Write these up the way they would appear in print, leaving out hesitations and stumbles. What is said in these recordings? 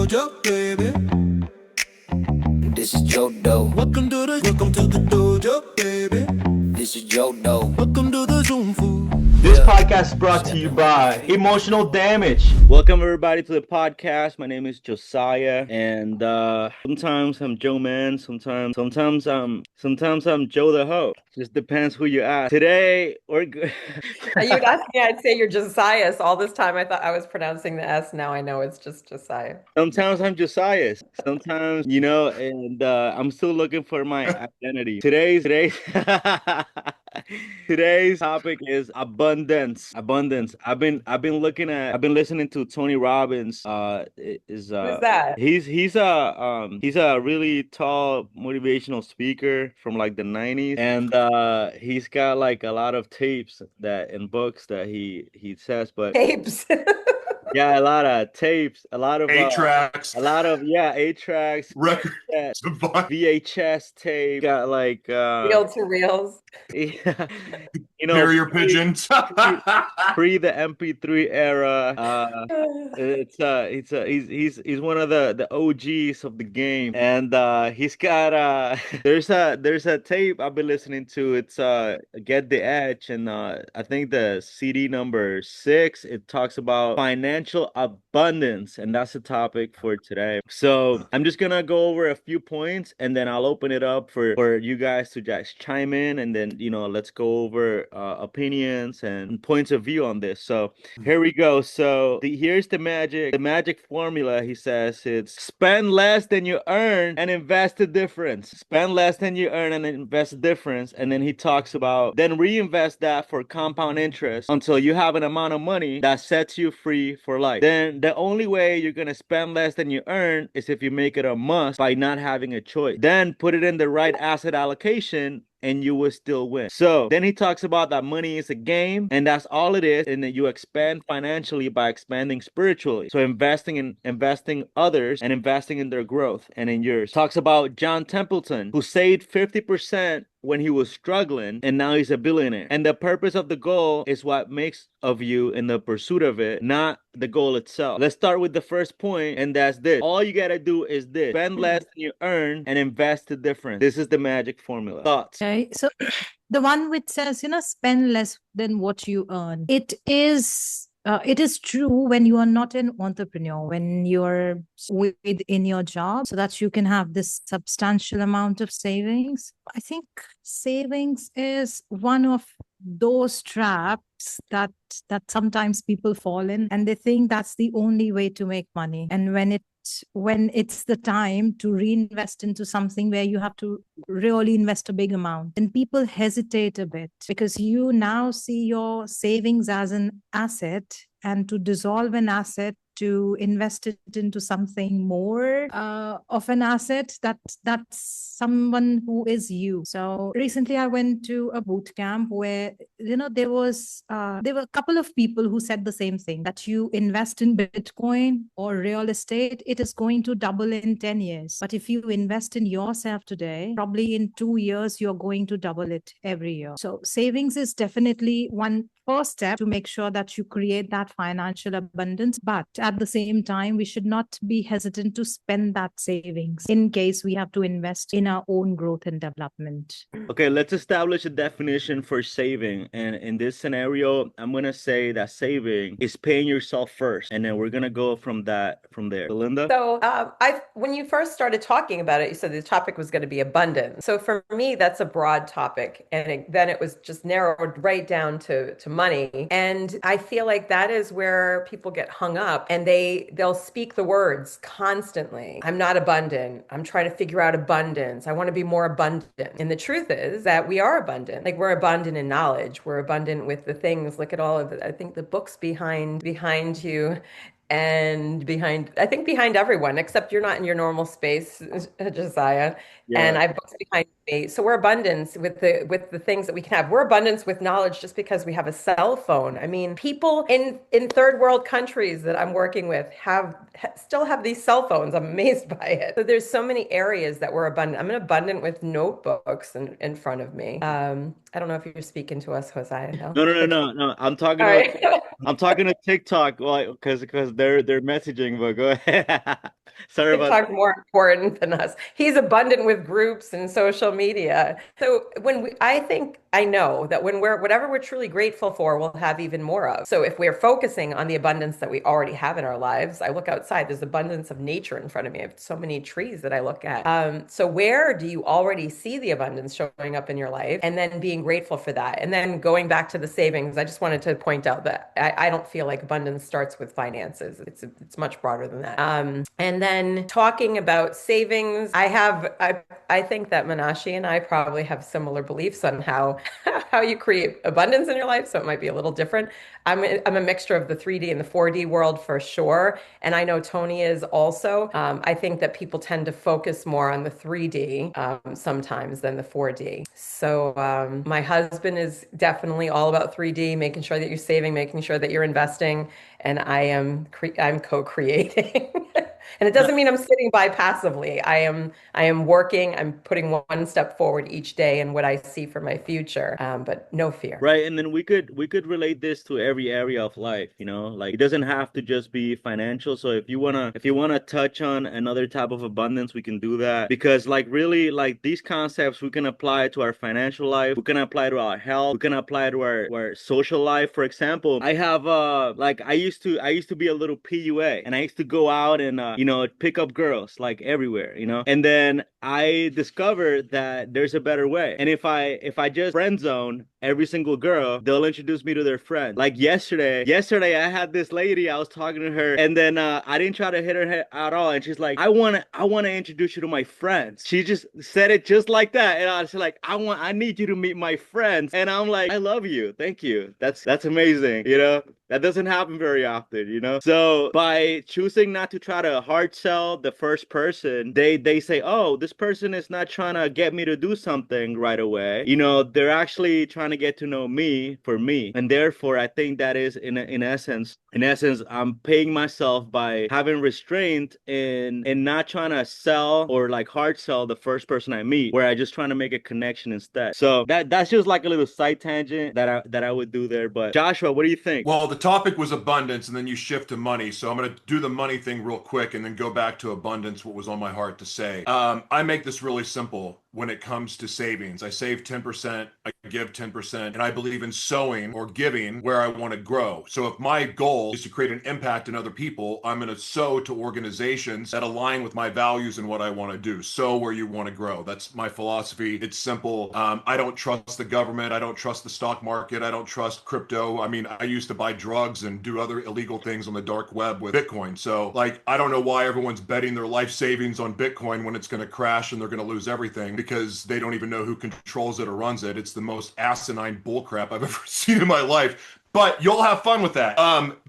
dojo, baby. This is Joe Doe. Welcome to the dojo, baby. This is Joe Doe. Welcome to the Zoom Food. This podcast is brought to you by Emotional Damage. Welcome everybody to the podcast. My name is Josiah, and sometimes I'm Joe Man. Sometimes I'm Joe the Ho. Just depends who you ask. Today we're good. You'd ask me, I'd say you're Josiah. So all this time I thought I was pronouncing the S. Now I know it's just Josiah. Sometimes I'm Josiah. Sometimes, and I'm still looking for my identity. Today's topic is abundance. Abundance. I've been listening to Tony Robbins. Who's that? He's a really tall motivational speaker from like the 90s, and he's got like a lot of tapes that and books that he says, but Tapes. yeah, a lot of tapes, a lot of 8-tracks, a lot of 8-tracks, records, VHS tape, got like Reel to reels. yeah, carrier pigeons. pre the MP3 era. He's one of the OGs of the game, and he's got there's a tape I've been listening to. It's Get the Edge, and I think the CD number 6. It talks about financial abundance, and that's the topic for today. So I'm just gonna go over a few points, and then I'll open it up for you guys to just chime in, and then let's go over opinions and points of view on this. So here we go. So here's the magic formula. He says it's spend less than you earn and invest the difference. Spend less than you earn and invest the difference. And then he talks about then reinvest that for compound interest until you have an amount of money that sets you free for life. Then the only way you're gonna spend less than you earn is if you make it a must by not having a choice. Then put it in the right asset allocation, and you will still win. So then he talks about that money is a game, and that's all it is, and that you expand financially by expanding spiritually. So investing others and investing in their growth and in yours. Talks about John Templeton, who saved 50% when he was struggling, and now he's a billionaire. And the purpose of the goal is what makes of you in the pursuit of it, not the goal itself. Let's start with the first point, and that's this. All you gotta do is this: spend less than you earn and invest the difference. This is the magic formula. Thoughts? Okay, so the one which says, spend less than what you earn. It is true when you are not an entrepreneur, when you're within your job, so that you can have this substantial amount of savings. I think savings is one of those traps that sometimes people fall in, and they think that's the only way to make money. And when it's the time to reinvest into something where you have to really invest a big amount, then people hesitate a bit, because you now see your savings as an asset, and to dissolve an asset, to invest it into something more of an asset, that's someone who is you. So recently I went to a boot camp where there were a couple of people who said the same thing, that you invest in Bitcoin or real estate, it is going to double in 10 years. But if you invest in yourself today, probably in 2 years you're going to double it every year. So savings is definitely one first step to make sure that you create that financial abundance. But at the same time, we should not be hesitant to spend that savings in case we have to invest in our own growth and development. Okay, let's establish a definition for saving. And in this scenario, I'm going to say that saving is paying yourself first. And then we're going to go from there. Linda? So when you first started talking about it, you said the topic was going to be abundance. So for me, that's a broad topic. And then it was just narrowed right down to money. And I feel like that is where people get hung up, and they'll speak the words constantly. I'm not abundant. I'm trying to figure out abundance. I want to be more abundant. And the truth is that we are abundant. Like, we're abundant in knowledge. We're abundant with the things. Look at all of I think the books behind you, and behind everyone, except you're not in your normal space, Josiah. Yeah. And I have books behind me. So we're abundance with the things that we can have. We're abundance with knowledge just because we have a cell phone. I mean, people in third world countries that I'm working with still have these cell phones. I'm amazed by it. So there's so many areas that we're abundant. I'm abundant with notebooks in front of me. I don't know if you're speaking to us, Josiah. No. I'm talking All right. I'm talking to TikTok, because they're messaging, but go ahead. Sorry about TikTok's more important than us. He's abundant with groups and social media. So I know that whatever we're truly grateful for, we'll have even more of. So if we're focusing on the abundance that we already have in our lives, I look outside, there's abundance of nature in front of me. I have so many trees that I look at. So where do you already see the abundance showing up in your life? And then being grateful for that. And then going back to the savings, I just wanted to point out that I don't feel like abundance starts with finances. It's much broader than that. And then talking about savings, I think that Menashe and I probably have similar beliefs on how you create abundance in your life. So it might be a little different. I'm a mixture of the 3D and the 4D world for sure. And I know Tony is also. I think that people tend to focus more on the 3D sometimes than the 4D. So my husband is definitely all about 3D, making sure that you're saving, making sure that you're investing, and I'm co-creating. And it doesn't mean I'm sitting by passively. I am working. I'm putting one step forward each day in what I see for my future, but no fear. Right, and then we could relate this to every area of life, you know? Like it doesn't have to just be financial. So if you wanna touch on another type of abundance, we can do that. Because like really like these concepts we can apply to our financial life, we can apply to our health, we can apply to our social life. For example, I have like I used to be a little PUA, and I used to go out and pick up girls like everywhere, you know? And then I discovered that there's a better way. And if I just friend zone every single girl, they'll introduce me to their friend. Like yesterday I had this lady, I was talking to her, and then I didn't try to hit her at all, and she's like, I wanna introduce you to my friends. She just said it just like that, and I was like, I need you to meet my friends. And I'm like, I love you, thank you. That's amazing, you know? That doesn't happen very often, you know? So by choosing not to try to hard sell the first person, they say, oh, this person is not trying to get me to do something right away. You know, they're actually trying to get to know me for me. And therefore, I think that is in essence, I'm paying myself by having restraint in not trying to sell or like hard sell the first person I meet, where I just trying to make a connection instead. So that's just like a little side tangent that I would do there. But Joshua, what do you think? Well, the topic was abundance, and then you shift to money. So I'm going to do the money thing real quick and then go back to abundance, what was on my heart to say. I make this really simple when it comes to savings. I save 10%, I give 10%, and I believe in sowing or giving where I want to grow. So if my goal is to create an impact in other people, I'm going to sow to organizations that align with my values and what I want to do. Sow where you want to grow. That's my philosophy. It's simple. I don't trust the government. I don't trust the stock market. I don't trust crypto. I mean, I used to buy drugs and do other illegal things on the dark web with Bitcoin. So like, I don't know why everyone's betting their life savings on Bitcoin when it's going to crash and they're going to lose everything, because they don't even know who controls it or runs it. It's the most asinine bullcrap I've ever seen in my life. But you'll have fun with that.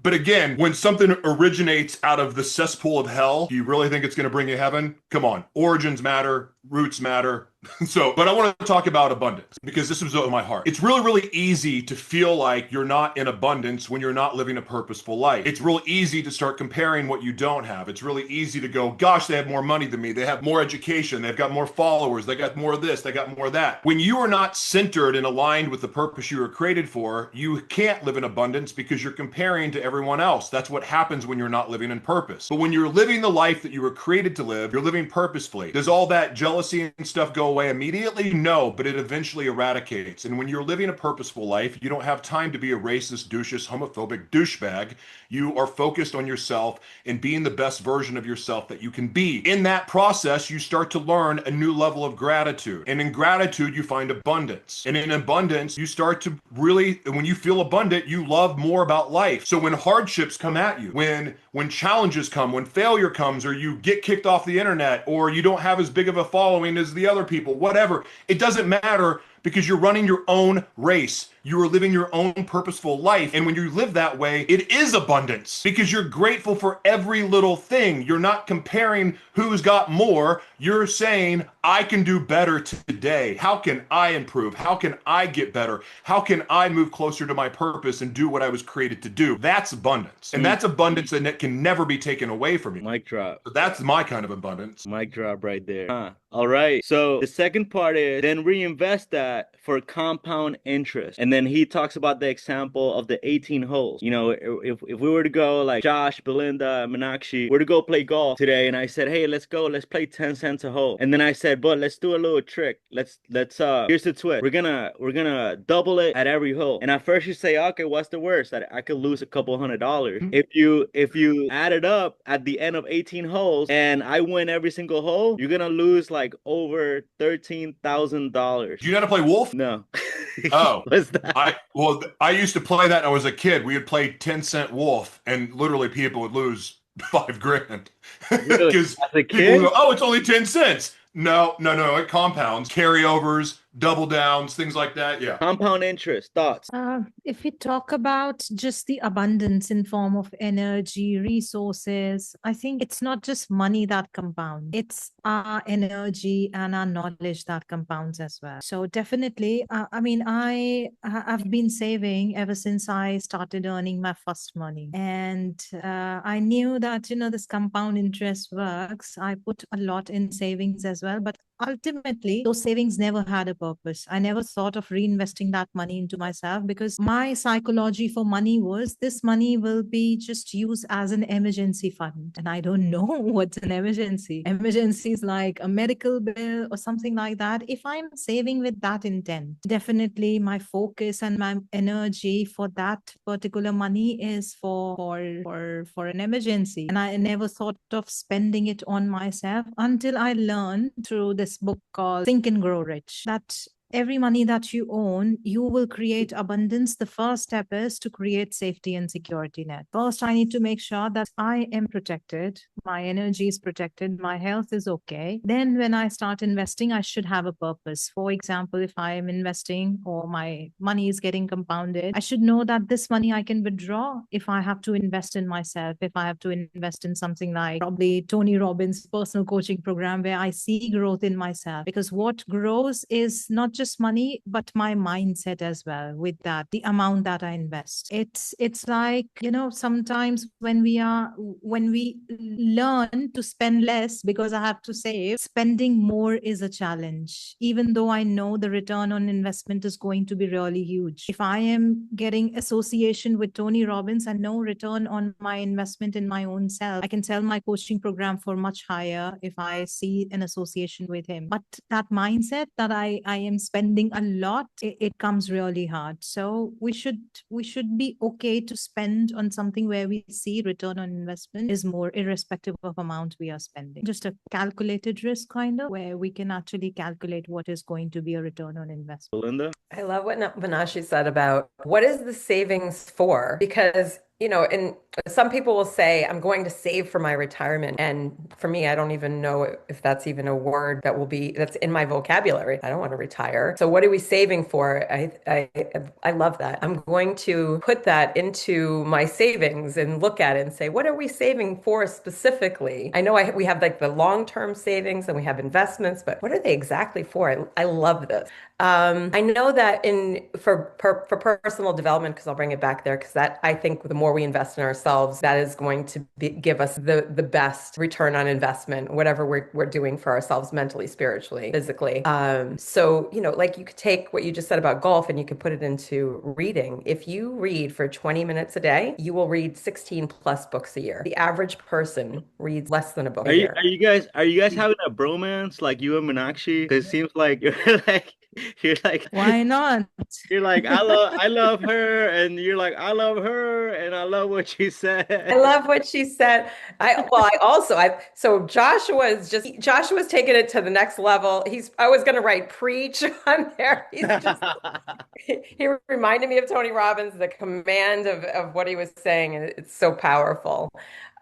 But again, when something originates out of the cesspool of hell, do you really think it's going to bring you heaven? Come on. Origins matter. Roots matter. But I want to talk about abundance because this was on my heart. It's really, really easy to feel like you're not in abundance when you're not living a purposeful life. It's real easy to start comparing what you don't have. It's really easy to go, gosh, they have more money than me. They have more education. They've got more followers. They got more of this. They got more of that. When you are not centered and aligned with the purpose you were created for, you can't live in abundance because you're comparing to everyone else. That's what happens when you're not living in purpose. But when you're living the life that you were created to live, you're living purposefully. Does all that jealousy and stuff go away immediately? No, but it eventually eradicates. And when you're living a purposeful life, you don't have time to be a racist, douchous, homophobic douchebag. You are focused on yourself and being the best version of yourself that you can be. In that process, you start to learn a new level of gratitude. And in gratitude, you find abundance. And in abundance, you start to really, when you feel abundant, you love more about life. So when hardships come at you, when challenges come, when failure comes, or you get kicked off the internet, or you don't have as big of a following as the other people, whatever, it doesn't matter, because you're running your own race. You are living your own purposeful life. And when you live that way, it is abundance because you're grateful for every little thing. You're not comparing who's got more. You're saying, I can do better today. How can I improve? How can I get better? How can I move closer to my purpose and do what I was created to do? That's abundance. And that's abundance, and it can never be taken away from you. Mic drop. So that's my kind of abundance. Mic drop right there. All right. So the second part is then reinvest that for compound interest. And then he talks about the example of the 18 holes. You know, if we were to go like Josh, Belinda, Meenakshi, were to go play golf today, and I said, hey, let's play 10 cents a hole. And then I said, but let's do a little trick. Let's here's the twist. We're gonna double it at every hole. And at first you say, okay, what's the worst? That I could lose a couple $100. If you add it up at the end of 18 holes and I win every single hole, you're gonna lose like over $13,000. Do you know how to play Wolf? No. Oh, What's that? I used to play that when I was a kid. We would play 10-cent Wolf, and literally people would lose $5,000 Really? because As a people kid? would go, "Oh, it's only 10 cents." No, it compounds, carryovers, double downs, things like that. Yeah. Compound interest. Thoughts? If we talk about just the abundance in form of energy, resources, I think it's not just money that compounds. It's our energy and our knowledge that compounds as well. So definitely, I mean, I've been saving ever since I started earning my first money, and I knew that this compound interest works. I put a lot in savings as well, but ultimately those savings never had a purpose. I never thought of reinvesting that money into myself, because my psychology for money was this money will be just used as an emergency fund, and I don't know what's an emergency. Emergency is like a medical bill or something like that. If I'm saving with that intent, definitely my focus and my energy for that particular money is for an emergency, and I never thought of spending it on myself until I learned through this book called Think and Grow Rich that every money that you own, you will create abundance. The first step is to create safety and security net. First, I need to make sure that I am protected, my energy is protected, my health is okay. Then when I start investing, I should have a purpose. For example, if I am investing or my money is getting compounded, I should know that this money I can withdraw if I have to invest in myself, if I have to invest in something like probably Tony Robbins' personal coaching program, where I see growth in myself. Because what grows is not just money, but my mindset as well. With that, the amount that I invest, it's like, sometimes when we learn to spend less because I have to save, spending more is a challenge, even though I know the return on investment is going to be really huge. If I am getting association with Tony Robbins and no return on my investment in my own self, I can sell my coaching program for much higher if I see an association with him. But that mindset that I am spending a lot, it comes really hard. So we should be okay to spend on something where we see return on investment is more, irrespective of amount we are spending. Just a calculated risk kind of, where we can actually calculate what is going to be a return on investment. Belinda? I love what Manashi said about what is the savings for? Because and some people will say, I'm going to save for my retirement. And for me, I don't even know if that's even a word that's in my vocabulary. I don't want to retire. So what are we saving for? I love that. I'm going to put that into my savings and look at it and say, what are we saving for specifically? I know we have like the long-term savings and we have investments, but what are they exactly for? I love this. I know that for personal development, because I'll bring it back there, because that, I think the more we invest in ourselves, that is going to give us the best return on investment, whatever we're doing for ourselves, mentally, spiritually, physically. So, like you could take what you just said about golf and you could put it into reading. If you read for 20 minutes a day, you will read 16 plus books a year. The average person reads less than a book a year. Are you guys having a bromance like you and Meenakshi? Because it seems like you're like Why not? You're like, I love her, and you're like, I love her, and I love what she said. I love what she said. So Joshua's taking it to the next level. I was going to write preach on there. He reminded me of Tony Robbins, the command of what he was saying. And it's so powerful.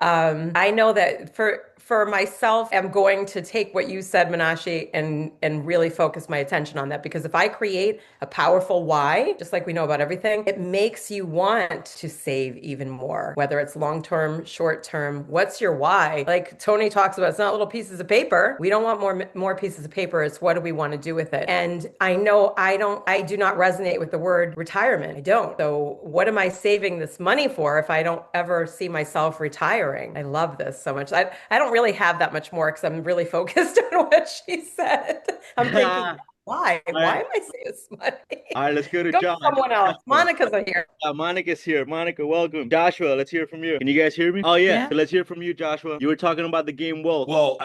I know that for myself, I'm going to take what you said, Manashi, and really focus my attention on that. Because if I create a powerful why, just like we know about everything, it makes you want to save even more, whether it's long-term, short-term. What's your why? Like Tony talks about, it's not little pieces of paper. We don't want more pieces of paper. It's what do we want to do with it? And I know I do not resonate with the word retirement. I don't. So what am I saving this money for if I don't ever see myself retire? inspiring. I love this so much. I don't really have that much more because I'm really focused on what she said. I'm thinking, why? All Why right. am I saying this money? All right, let's go to Go to Josh. someone else. Monica's here. Monica's here. Monica, welcome. Joshua, let's hear from you. Can you guys hear me? Oh, yeah. Yeah. So let's hear from you, Joshua. You were talking about the game Wolf. Well,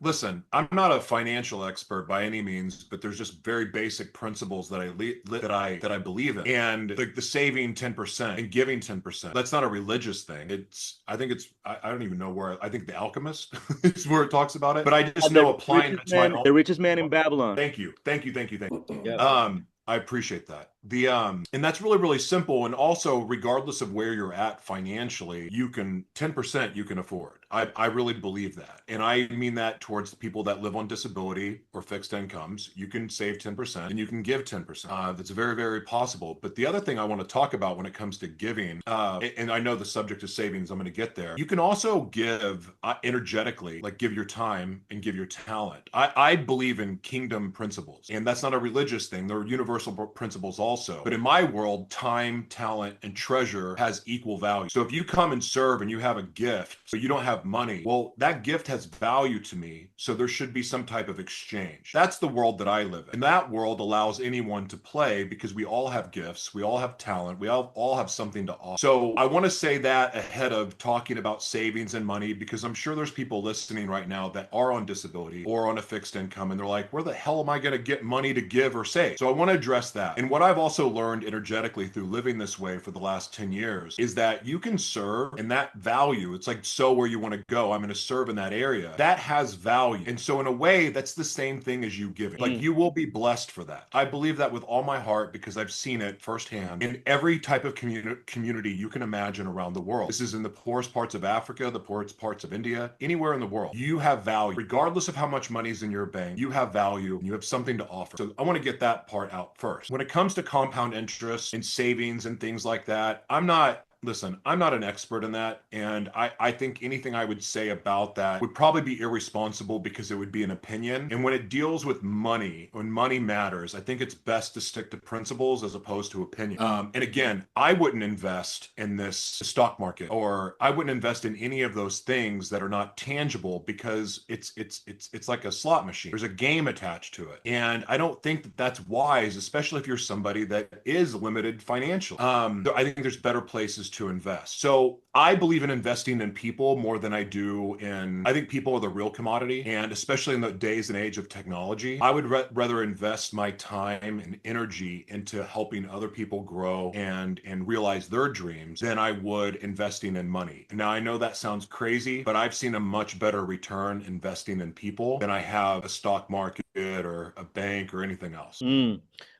listen, I'm not a financial expert by any means, but there's just very basic principles that I believe in, and the saving 10% and giving 10%. That's not a religious thing. I don't even know where. I think The Alchemist is where it talks about it, but I just know applying it to my own. The richest man in Babylon. Thank you. Yeah. I appreciate that. And that's really, really simple. And also, regardless of where you're at financially, 10% you can afford. I really believe that. And I mean that towards the people that live on disability or fixed incomes. You can save 10% and you can give 10%. That's very, very possible. But the other thing I want to talk about when it comes to giving, and I know the subject is savings, I'm going to get there. You can also give energetically, like give your time and give your talent. I believe in kingdom principles, and that's not a religious thing. They're universal principles also. But in my world, time, talent, and treasure has equal value. So if you come and serve and you have a gift, but you don't have money, well, that gift has value to me. So there should be some type of exchange. That's the world that I live in. And that world allows anyone to play because we all have gifts, we all have talent, we all have something to offer. So I want to say that ahead of talking about savings and money, because I'm sure there's people listening right now that are on disability or on a fixed income, and they're like, where the hell am I going to get money to give or save? So I want to address that. And what I've also learned energetically through living this way for the last 10 years is that you can serve, and that value, it's like, so where you want to go, I'm going to serve in that area. That has value. And so in a way, that's the same thing as you giving. Like, you will be blessed for that. I believe that with all my heart because I've seen it firsthand in every type of community you can imagine around the world. This is in the poorest parts of Africa, the poorest parts of India, anywhere in the world. You have value. Regardless of how much money's in your bank, you have value and you have something to offer. So I want to get that part out first. When it comes to compound interest and savings and things like that, I'm not an expert in that, and I think anything I would say about that would probably be irresponsible because it would be an opinion. And when it deals with money, when money matters, I think it's best to stick to principles as opposed to opinion. And again, I wouldn't invest in this stock market, or I wouldn't invest in any of those things that are not tangible, because it's like a slot machine. There's a game attached to it, and I don't think that that's wise, especially if you're somebody that is limited financially. I think there's better places to invest. So I believe in investing in people more than I do I think people are the real commodity. And especially in the days and age of technology, I would rather invest my time and energy into helping other people grow and realize their dreams than I would investing in money. Now, I know that sounds crazy, but I've seen a much better return investing in people than I have a stock market or a bank or anything else.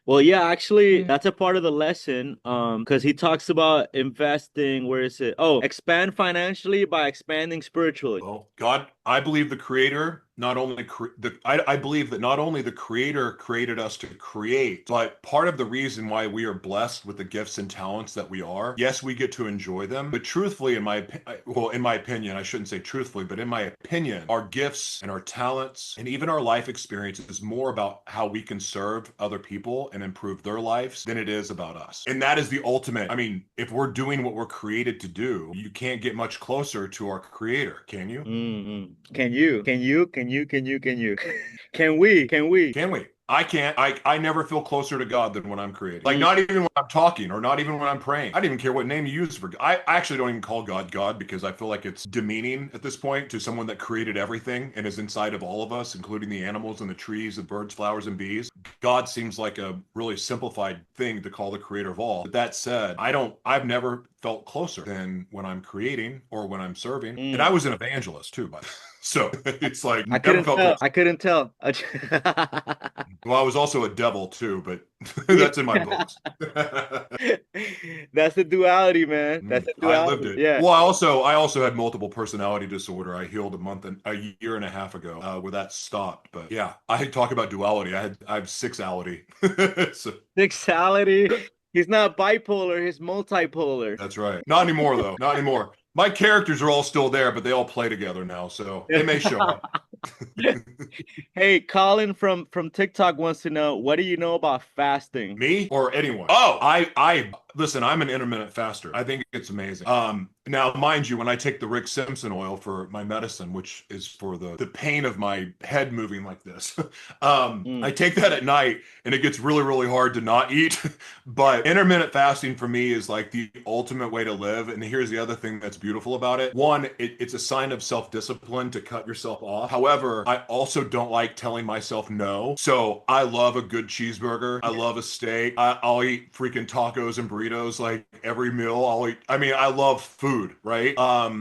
Well, yeah, actually, that's a part of the lesson. Because he talks about investing. Where is it? Oh, expand financially by expanding spiritually. Well, God, I believe the creator I believe that not only the creator created us to create, but part of the reason why we are blessed with the gifts and talents that we are, yes, we get to enjoy them. But truthfully, in my opinion, I shouldn't say truthfully, but in my opinion, our gifts and our talents and even our life experience is more about how we can serve other people and improve their lives than it is about us. And that is the ultimate. I mean, if we're doing what we're created to do, you can't get much closer to our creator, can you? Can you? Can you? Can you? Can we? Can we? I can't. I never feel closer to God than when I'm creating. Like, not even when I'm talking, or not even when I'm praying. I don't even care what name you use for God. I actually don't even call God because I feel like it's demeaning at this point to someone that created everything and is inside of all of us, including the animals and the trees, the birds, flowers, and bees. God seems like a really simplified thing to call the creator of all. But that said, I've never felt closer than when I'm creating or when I'm serving. And I was an evangelist too, by the way. So it's like, I couldn't tell. Well, I was also a devil too, but that's in my books. That's the duality, man. That's the duality. I lived it. Yeah. Well, I also had multiple personality disorder. I healed a year and a half ago, where that stopped. But yeah, I talk about duality. I have sexuality. So, Sexuality. He's not bipolar. He's multipolar. That's right. Not anymore, though. Not anymore. My characters are all still there, but they all play together now, so they may show up. Hey, Colin from TikTok wants to know, what do you know about fasting? Me or anyone? Oh, listen, I'm an intermittent faster. I think it's amazing. Now, mind you, when I take the Rick Simpson oil for my medicine, which is for the pain of my head moving like this, I take that at night and it gets really, really hard to not eat. But intermittent fasting for me is like the ultimate way to live. And here's the other thing that's beautiful about it. One, it's a sign of self-discipline to cut yourself off. However, I also don't like telling myself no. So I love a good cheeseburger. I love a steak. I'll eat freaking tacos and burritos like every meal. I love food, right?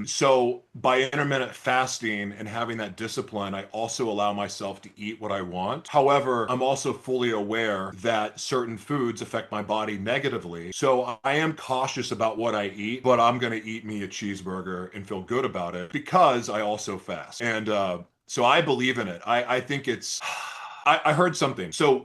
So by intermittent fasting and having that discipline, I also allow myself to eat what I want. However, I'm also fully aware that certain foods affect my body negatively. So I am cautious about what I eat, but I'm going to eat me a cheeseburger and feel good about it because I also fast. And so I believe in it. I think it's... I heard something. So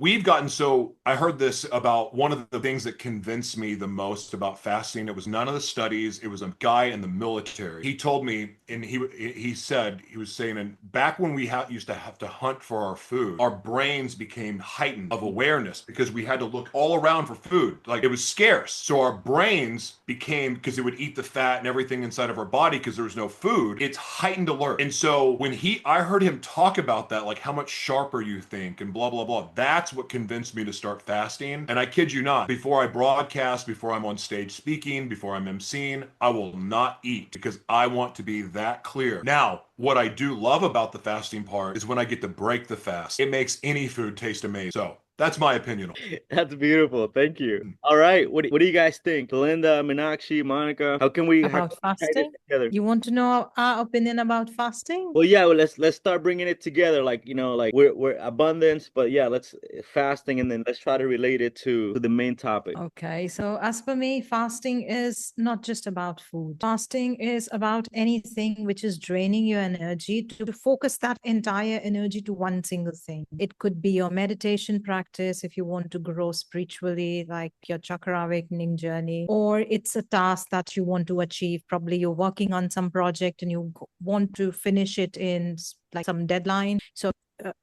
I heard this about one of the things that convinced me the most about fasting. It was none of the studies. It was a guy in the military. He told me, and he was saying, and back when we used to have to hunt for our food, our brains became heightened of awareness because we had to look all around for food. Like it was scarce. So our brains became, because it would eat the fat and everything inside of our body because there was no food, it's heightened alert. And so when I heard him talk about that, like how much sharper you think and blah, blah, blah. That's what convinced me to start fasting. And I kid you not, before I broadcast, before I'm on stage speaking, before I'm emceeing, I will not eat because I want to be that clear. Now, what I do love about the fasting part is when I get to break the fast. It makes any food taste amazing. So that's my opinion. That's beautiful. Thank you. All right. What do you guys think? Belinda, Meenakshi, Monica, how can we About tie this fasting? together? You want to know our opinion about fasting? Well, yeah, well, let's start bringing it together. Like, like we're abundance, but yeah, let's fasting and then let's try to relate it to the main topic. Okay, so as per me, fasting is not just about food. Fasting is about anything which is draining your energy to focus that entire energy to one single thing. It could be your meditation practice if you want to grow spiritually, like your chakra awakening journey, or it's a task that you want to achieve. Probably you're working on some project and you want to finish it in like some deadline. So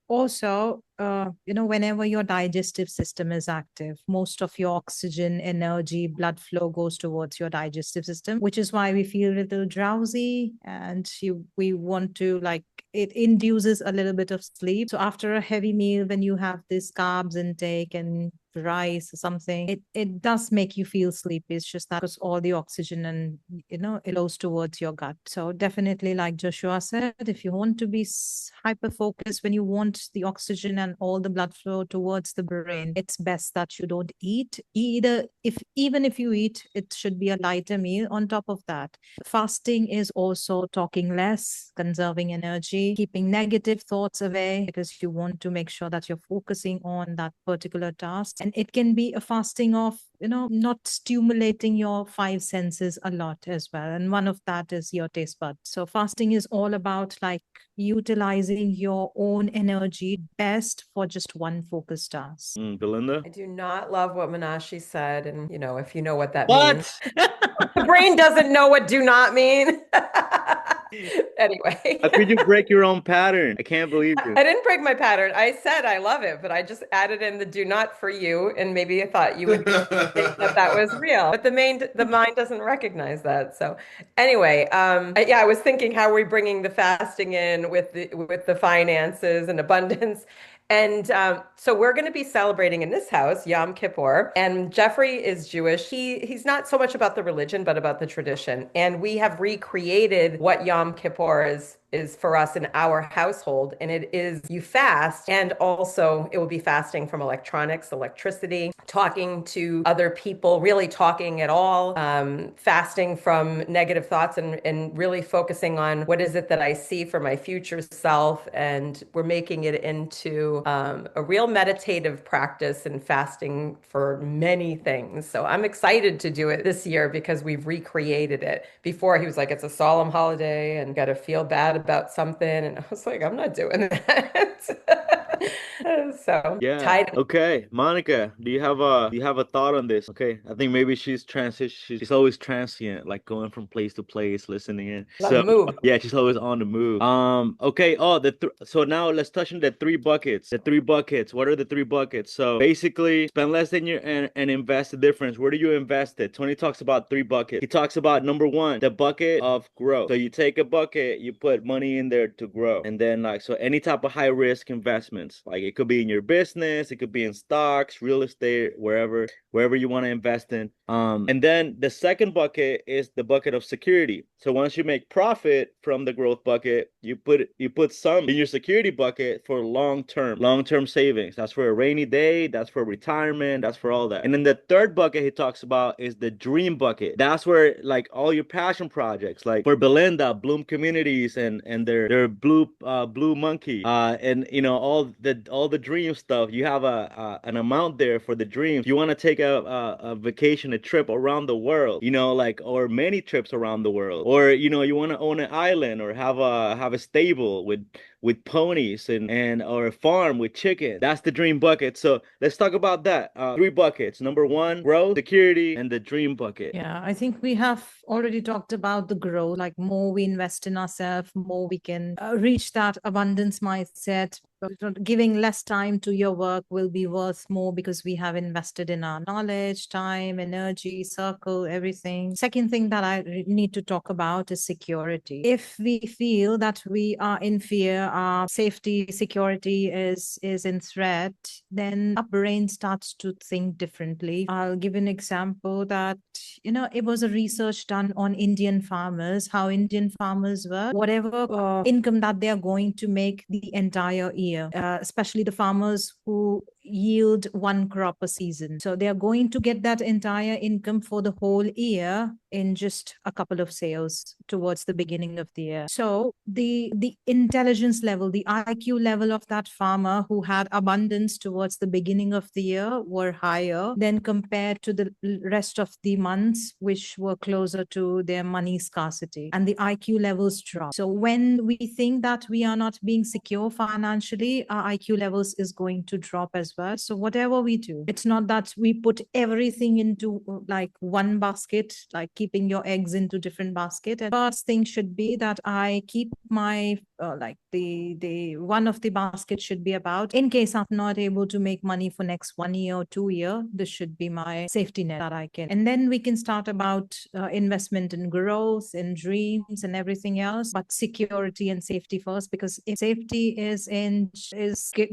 also, whenever your digestive system is active, most of your oxygen, energy, blood flow goes towards your digestive system, which is why we feel a little drowsy and we want to it induces a little bit of sleep. So after a heavy meal, when you have this carbs intake and rice or something, it does make you feel sleepy. It's just that because all the oxygen and it goes towards your gut. So definitely, like Joshua said, if you want to be hyper focused, when you want the oxygen and all the blood flow towards the brain, it's best that you don't eat. Even if you eat, it should be a lighter meal. On top of that, fasting is also talking less, conserving energy, keeping negative thoughts away, because you want to make sure that you're focusing on that particular task. And it can be a fasting of not stimulating your five senses a lot as well, and one of that is your taste bud. So fasting is all about utilizing your own energy best for just one focus task. Belinda? I do not love what Manashi said, and if you know what that What? means. The brain doesn't know what do not mean. Anyway. How could you break your own pattern? I can't believe it. I didn't break my pattern. I said I love it, but I just added in the do not for you, and maybe I thought you would think that was real. But the mind doesn't recognize that. So anyway, I was thinking, how are we bringing the fasting in with the finances and abundance? And so we're going to be celebrating in this house Yom Kippur, and Jeffrey is Jewish. He's not so much about the religion, but about the tradition. And we have recreated what Yom Kippur is for us in our household. And it is you fast, and also it will be fasting from electronics, electricity, talking to other people, really talking at all, fasting from negative thoughts, and really focusing on what is it that I see for my future self. And we're making it into a real meditative practice and fasting for many things. So I'm excited to do it this year because we've recreated it. Before he was like, it's a solemn holiday and got to feel bad about something. And I was like, I'm not doing that. So Yeah. tied. Okay, Monica, do you have a thought on this? Okay, I think maybe she's transition. She's always transient, like going from place to place, listening in. On the So move. yeah, she's always on the move. Okay. Oh, so now let's touch on the three buckets. The three buckets. What are the three buckets? So basically, spend less than your and invest the difference. Where do you invest it? Tony talks about three buckets. He talks about number one, the bucket of growth. So you take a bucket, you put money in there to grow, and then like so any type of high risk investments, like it could be in your business, it could be in stocks, real estate, wherever you want to invest in. And then the second bucket is the bucket of security. So once you make profit from the growth bucket, you put some in your security bucket for long-term savings. That's for a rainy day, that's for retirement, that's for all that. And then the third bucket he talks about is the dream bucket. That's where like all your passion projects, like for Belinda, Bloom Communities and their blue monkey, and you know all the dream stuff. You have an amount there for the dreams. You want to take a vacation, a trip around the world, you know, like or many trips around the world, or you know you want to own an island or have a stable with ponies and or a farm with chicken. That's the dream bucket. So let's talk about that. Three buckets. Number one, growth, security, and the dream bucket. Yeah, I think we have already talked about the growth. Like more we invest in ourselves, more we can reach that abundance mindset. Giving less time to your work will be worth more because we have invested in our knowledge, time, energy, circle, everything. Second thing that I need to talk about is security. If we feel that we are in fear, our safety, security is in threat, then our brain starts to think differently. I'll give an example that, you know, it was a research done on Indian farmers, how Indian farmers were, whatever income that they are going to make the entire year, especially the farmers who yield one crop a season. So they are going to get that entire income for the whole year in just a couple of sales towards the beginning of the year. So the intelligence level, the IQ level of that farmer who had abundance towards the beginning of the year were higher than compared to the rest of the months, which were closer to their money scarcity, and the IQ levels drop. So when we think that we are not being secure financially, our IQ levels is going to drop as well. So whatever we do, it's not that we put everything into like one basket, like keeping your eggs into different basket. And first thing should be that I keep my like the one of the baskets should be about, in case I'm not able to make money for next 1 year or 2 year, this should be my safety net that I can. And then we can start about investment in growth, in dreams and everything else, but security and safety first, because if safety is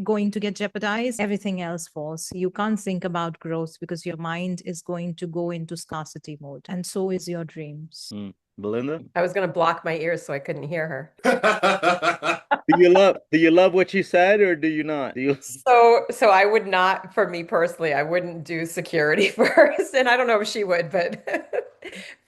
going to get jeopardized, everything else falls. You can't think about growth because your mind is going to go into scarcity mode, and so is your dreams. Belinda, I was going to block my ears so I couldn't hear her. do you love what she said, or do you not? Do you? So I would not, for me personally, I wouldn't do security first, and I don't know if she would, but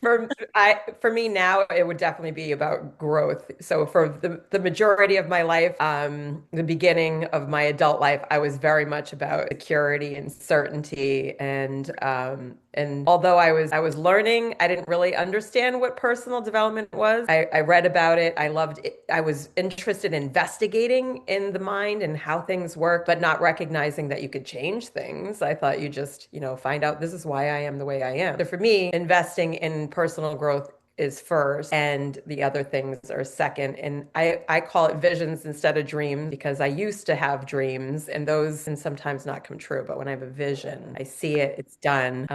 for me now, it would definitely be about growth. So for the majority of my life, the beginning of my adult life, I was very much about security and certainty, and although I was learning, I didn't really understand what personal development was. I read about it. I loved it. I was interested in investigating in the mind and how things work, but not recognizing that you could change things. I thought you just, you know, find out this is why I am the way I am. So for me, investing in personal growth is first and the other things are second. And I call it visions instead of dreams, because I used to have dreams and those can sometimes not come true. But when I have a vision, I see it, it's done.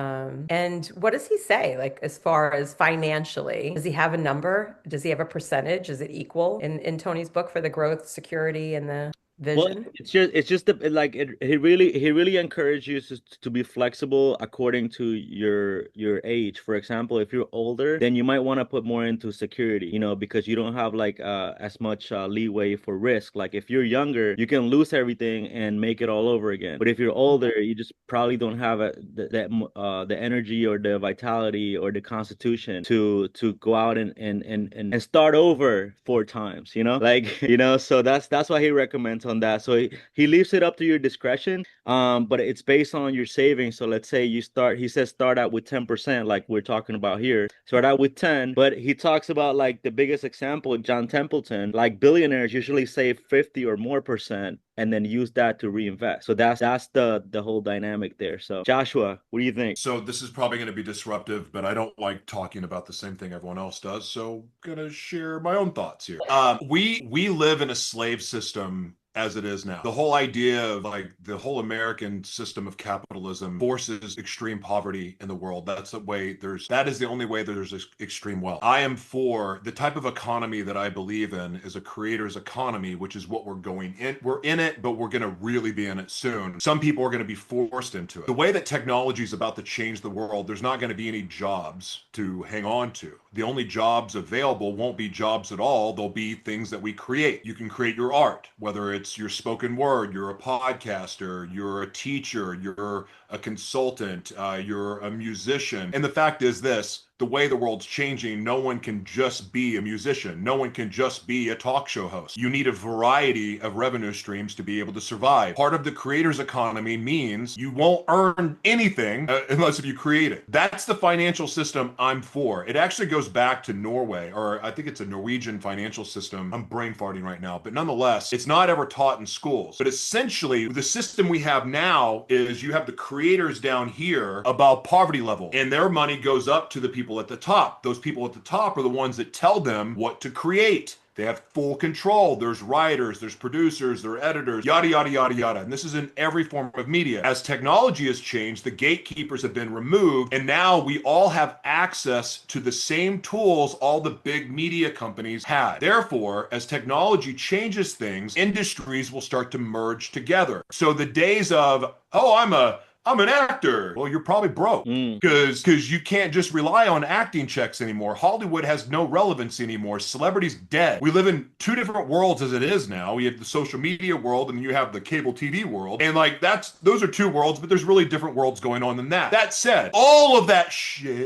And what does he say? Like, as far as financially, does he have a number? Does he have a percentage? Is it equal in Tony's book for the growth, security, and the Well, vision? it's just like he really encourages you to be flexible according to your age. For example, if you're older, then you might want to put more into security, you know, because you don't have like as much leeway for risk. Like if you're younger, you can lose everything and make it all over again. But if you're older, you just probably don't have the energy or the vitality or the constitution to go out and start over 4 times, you know, like you know. So that's why he recommends on that. So he leaves it up to your discretion, but it's based on your savings. So let's say he says start out with 10%, like we're talking about here. Start out with 10, but he talks about like the biggest example, John Templeton, like billionaires usually save 50 or more percent and then use that to reinvest. So that's the whole dynamic there. So Joshua, what do you think? So this is probably going to be disruptive, but I don't like talking about the same thing everyone else does. So I'm gonna share my own thoughts here. We live in a slave system as it is now. The whole idea of like the whole American system of capitalism forces extreme poverty in the world. That is the only way that there's extreme wealth. I am for the type of economy that I believe in is a creator's economy, which is what we're going in. We're in it, but we're going to really be in it soon. Some people are going to be forced into it. The way that technology is about to change the world, there's not going to be any jobs to hang on to. The only jobs available won't be jobs at all. They'll be things that we create. You can create your art, whether it's your spoken word, you're a podcaster, you're a teacher, you're a consultant, you're a musician. And the fact is this, the way the world's changing, no one can just be a musician. No one can just be a talk show host. You need a variety of revenue streams to be able to survive. Part of the creator's economy means you won't earn anything unless if you create it. That's the financial system I'm for. It actually goes back to Norway, or I think it's a Norwegian financial system. I'm brain farting right now, but nonetheless, it's not ever taught in schools. But essentially, the system we have now is you have the creators down here above poverty level, and their money goes up to the people at the top. Those people at the top are the ones that tell them what to create. They have full control. There's writers, there's producers, there are editors, yada, yada, yada, yada. And this is in every form of media. As technology has changed, the gatekeepers have been removed, and now we all have access to the same tools all the big media companies had. Therefore, as technology changes things, industries will start to merge together. So the days of, oh, I'm an actor. Well, you're probably broke because you can't just rely on acting checks anymore. Hollywood has no relevance anymore. Celebrity's dead. We live in two different worlds as it is now. We have the social media world and you have the cable TV world. And like those are two worlds, but there's really different worlds going on than that. That said, all of that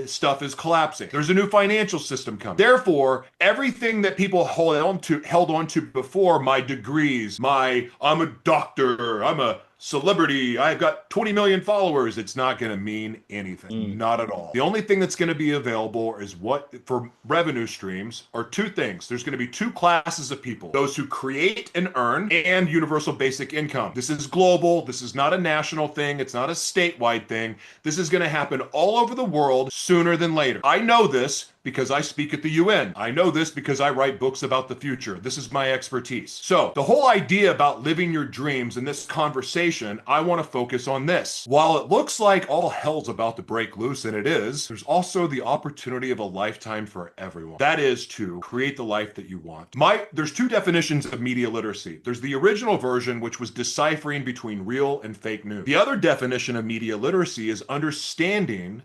stuff is collapsing. There's a new financial system coming. Therefore, everything that people held on to before, my degrees, I'm a doctor, I'm a celebrity, I've got 20 million followers, it's not going to mean anything. Not at all. The only thing that's going to be available is what for revenue streams are two things. There's going to be two classes of people: those who create and earn, and universal basic income. This is global. This is not a national thing. It's not a statewide thing. This is going to happen all over the world sooner than later. I know this because I speak at the UN. I know this because I write books about the future. This is my expertise. So the whole idea about living your dreams in this conversation, I want to focus on this. While it looks like all hell's about to break loose, and it is, there's also the opportunity of a lifetime for everyone. That is to create the life that you want. There's two definitions of media literacy. There's the original version, which was deciphering between real and fake news. The other definition of media literacy is understanding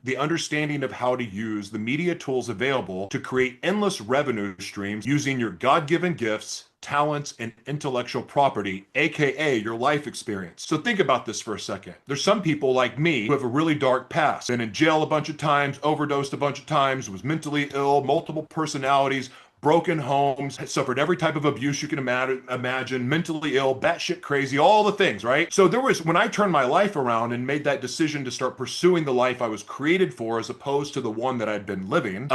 of how to use the media tools available to create endless revenue streams using your God-given gifts, talents, and intellectual property, aka your life experience. So think about this for a second. There's some people like me who have a really dark past, been in jail a bunch of times, overdosed a bunch of times, was mentally ill, multiple personalities, broken homes, suffered every type of abuse you can imagine, mentally ill, batshit crazy, all the things, right? So when I turned my life around and made that decision to start pursuing the life I was created for as opposed to the one that I'd been living,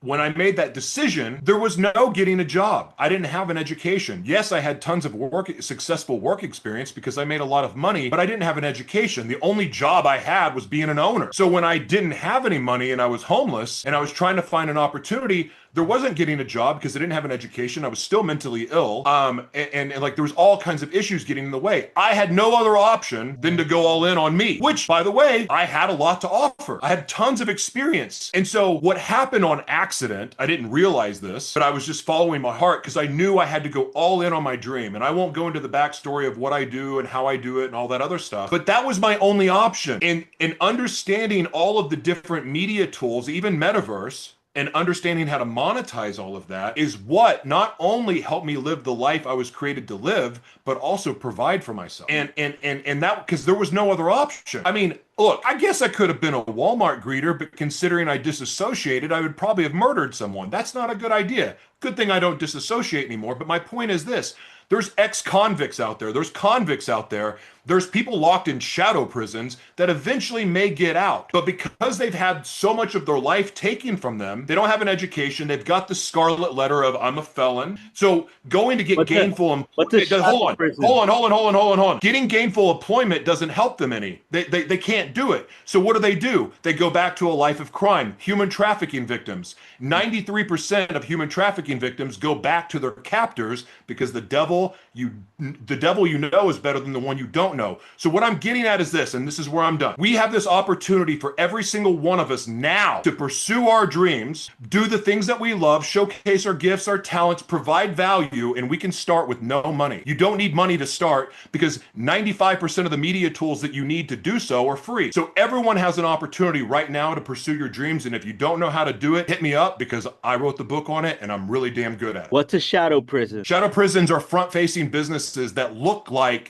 when I made that decision, there was no getting a job. I didn't have an education. Yes, I had tons of successful work experience because I made a lot of money, but I didn't have an education. The only job I had was being an owner. So when I didn't have any money and I was homeless and I was trying to find an opportunity, there wasn't getting a job because I didn't have an education. I was still mentally ill. And like there was all kinds of issues getting in the way. I had no other option than to go all in on me, which, by the way, I had a lot to offer. I had tons of experience. And so what happened on accident, I didn't realize this, but I was just following my heart because I knew I had to go all in on my dream. And I won't go into the backstory of what I do and how I do it and all that other stuff, but that was my only option. And understanding all of the different media tools, even metaverse, and understanding how to monetize all of that is what not only helped me live the life I was created to live, but also provide for myself. And that, because there was no other option. I mean, look, I guess I could have been a Walmart greeter, but considering I disassociated, I would probably have murdered someone. That's not a good idea. Good thing I don't disassociate anymore. But my point is this: There's ex-convicts out there. There's convicts out there. There's people locked in shadow prisons that eventually may get out. But because they've had so much of their life taken from them, they don't have an education. They've got the scarlet letter of I'm a felon. So going to get What's gainful what's a employment, shadow prison? hold on. Getting gainful employment doesn't help them any. They can't do it. So what do? They go back to a life of crime. Human trafficking victims. 93% of human trafficking victims go back to their captors because the devil you know is better than the one you don't know. So what I'm getting at is this, and this is where I'm done. We have this opportunity for every single one of us now to pursue our dreams, do the things that we love, showcase our gifts, our talents, provide value, and we can start with no money. You don't need money to start because 95% of the media tools that you need to do so are free. So everyone has an opportunity right now to pursue your dreams, and if you don't know how to do it, hit me up because I wrote the book on it and I'm really damn good at it. What's a shadow prison? Shadow prisons are front-facing businesses that look like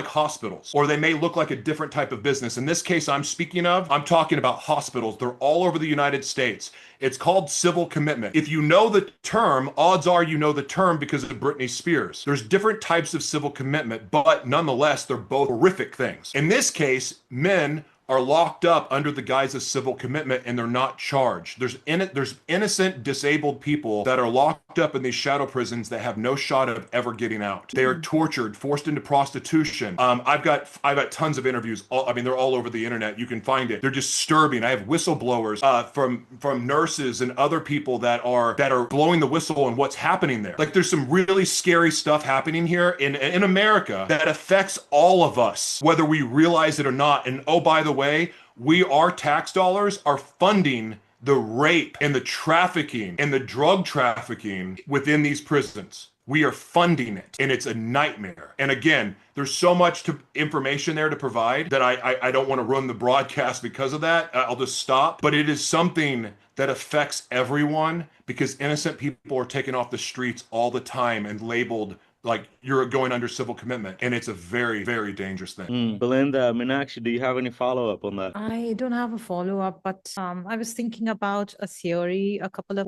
hospitals, or they may look like a different type of business. In this case I'm talking about hospitals. They're all over the United States. It's called civil commitment. If you know the term, odds are you know the term because of Britney Spears. There's different types of civil commitment, but nonetheless, they're both horrific things. In this case, men are locked up under the guise of civil commitment and they're not charged. There's innocent disabled people that are locked up in these shadow prisons that have no shot of ever getting out. They are tortured, forced into prostitution. I've got tons of interviews. They're all over the internet. You can find it. They're disturbing. I have whistleblowers from nurses and other people that are blowing the whistle on what's happening there. Like there's some really scary stuff happening here in America that affects all of us, whether we realize it or not. And oh, by the way, our tax dollars are funding the rape and the trafficking and the drug trafficking within these prisons. We are funding it, and it's a nightmare. And again, there's so much information there to provide that I don't want to run the broadcast because of that. I'll just stop. But it is something that affects everyone because innocent people are taken off the streets all the time and labeled like you're going under civil commitment, and it's a very, very dangerous thing. Belinda, Meenakshi, do you have any follow-up on that? I don't have a follow-up, but I was thinking about a theory a couple of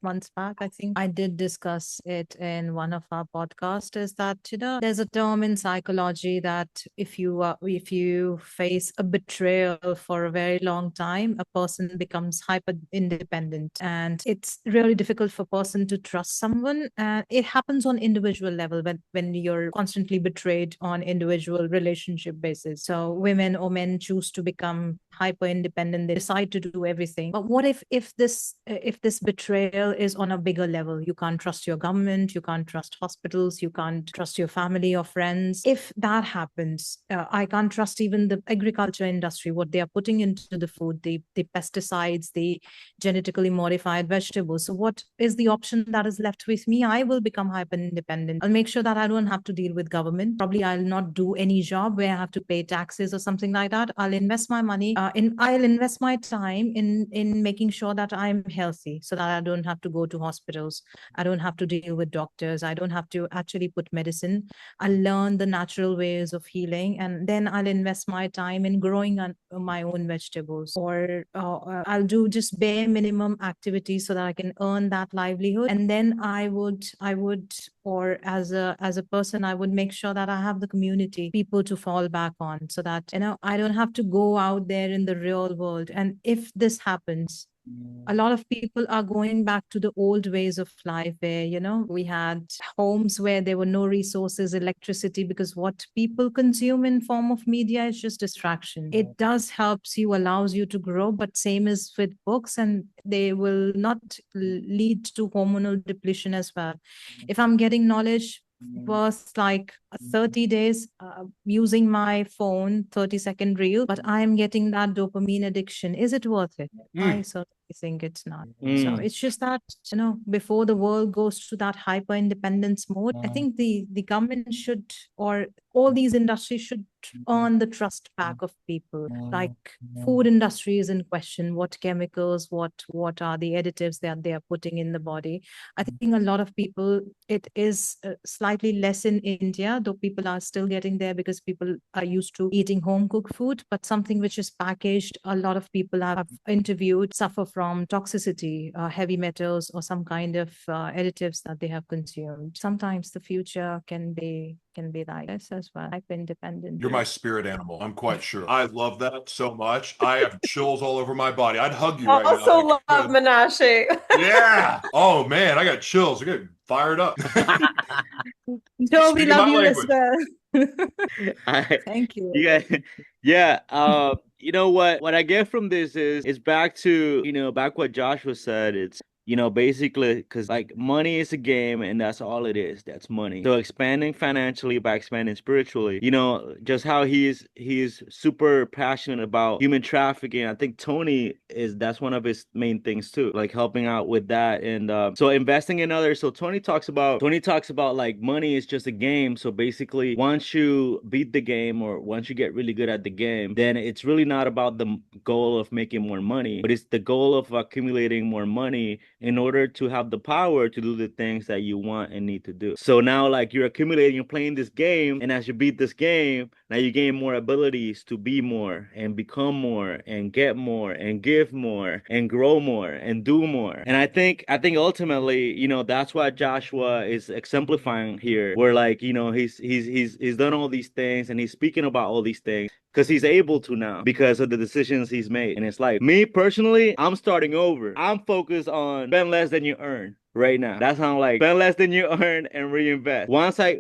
months back. I think I did discuss it in one of our podcasts, is that, there's a term in psychology that if you face a betrayal for a very long time, a person becomes hyper independent, and it's really difficult for a person to trust someone. And it happens on individual level when you're constantly betrayed on individual relationship basis. So women or men choose to become hyper independent. They decide to do everything. But what if this betrayal is on a bigger level? You can't trust your government, you can't trust hospitals, you can't trust your family or friends. If that happens, I can't trust even the agriculture industry, what they are putting into the food, the pesticides, the genetically modified vegetables. So what is the option that is left with me? I will become hyper independent. I'll make sure that I don't have to deal with government. Probably I'll not do any job where I have to pay taxes or something like that. I'll invest my money I'll invest my time in making sure that I'm healthy so that I don't have to go to hospitals. I don't have to deal with doctors. I don't have to actually put medicine. I'll learn the natural ways of healing, and then I'll invest my time in growing my own vegetables, or I'll do just bare minimum activities so that I can earn that livelihood. And then I would or as a person, I would make sure that I have the community, people to fall back on, so that I don't have to go out there in the real world. And if this happens, a lot of people are going back to the old ways of life where, we had homes where there were no resources, electricity, because what people consume in form of media is just distraction. It does helps you, allows you to grow, but same as with books, and they will not lead to hormonal depletion as well. If I'm getting knowledge was like 30 days using my phone, 30-second reel, but I'm getting that dopamine addiction. Is it worth it? I certainly think it's not. So it's just that, before the world goes to that hyper independence mode, I think the government should, or all these industries should earn the trust back of people. Like food industry is in question. What chemicals, what are the additives that they are putting in the body? I think a lot of people, it is slightly less in India, though people are still getting there because people are used to eating home cooked food, but something which is packaged, a lot of people I've interviewed suffer from from toxicity, heavy metals, or some kind of additives that they have consumed. Sometimes the future can be like this as well. I've been dependent. You're my spirit animal. I'm quite sure. I love that so much. I have chills all over my body. I'd hug you right now. Also if I love could. Menashe. Yeah. Oh man, I got chills. I get fired up. Joe, we Speaking love my you as language. well. I, Thank you. you guys, yeah. You know what I get from this is back to, back what Joshua said. It's, basically, because like money is a game and that's all it is. That's money. So expanding financially by expanding spiritually, just how he's super passionate about human trafficking. I think that's one of his main things too, like helping out with that. And so investing in others. So Tony talks about like money is just a game. So basically, once you beat the game or once you get really good at the game, then it's really not about the goal of making more money, but it's the goal of accumulating more money in order to have the power to do the things that you want and need to do. So now, like, you're accumulating, you're playing this game, and as you beat this game, now you gain more abilities to be more and become more and get more and give more and grow more and do more. And I think ultimately, that's what Joshua is exemplifying here, where like, he's done all these things and he's speaking about all these things because he's able to now because of the decisions he's made. And it's like, me personally, I'm starting over. I'm focused on spend less than you earn right now. That's how I'm like, spend less than you earn and reinvest. Once I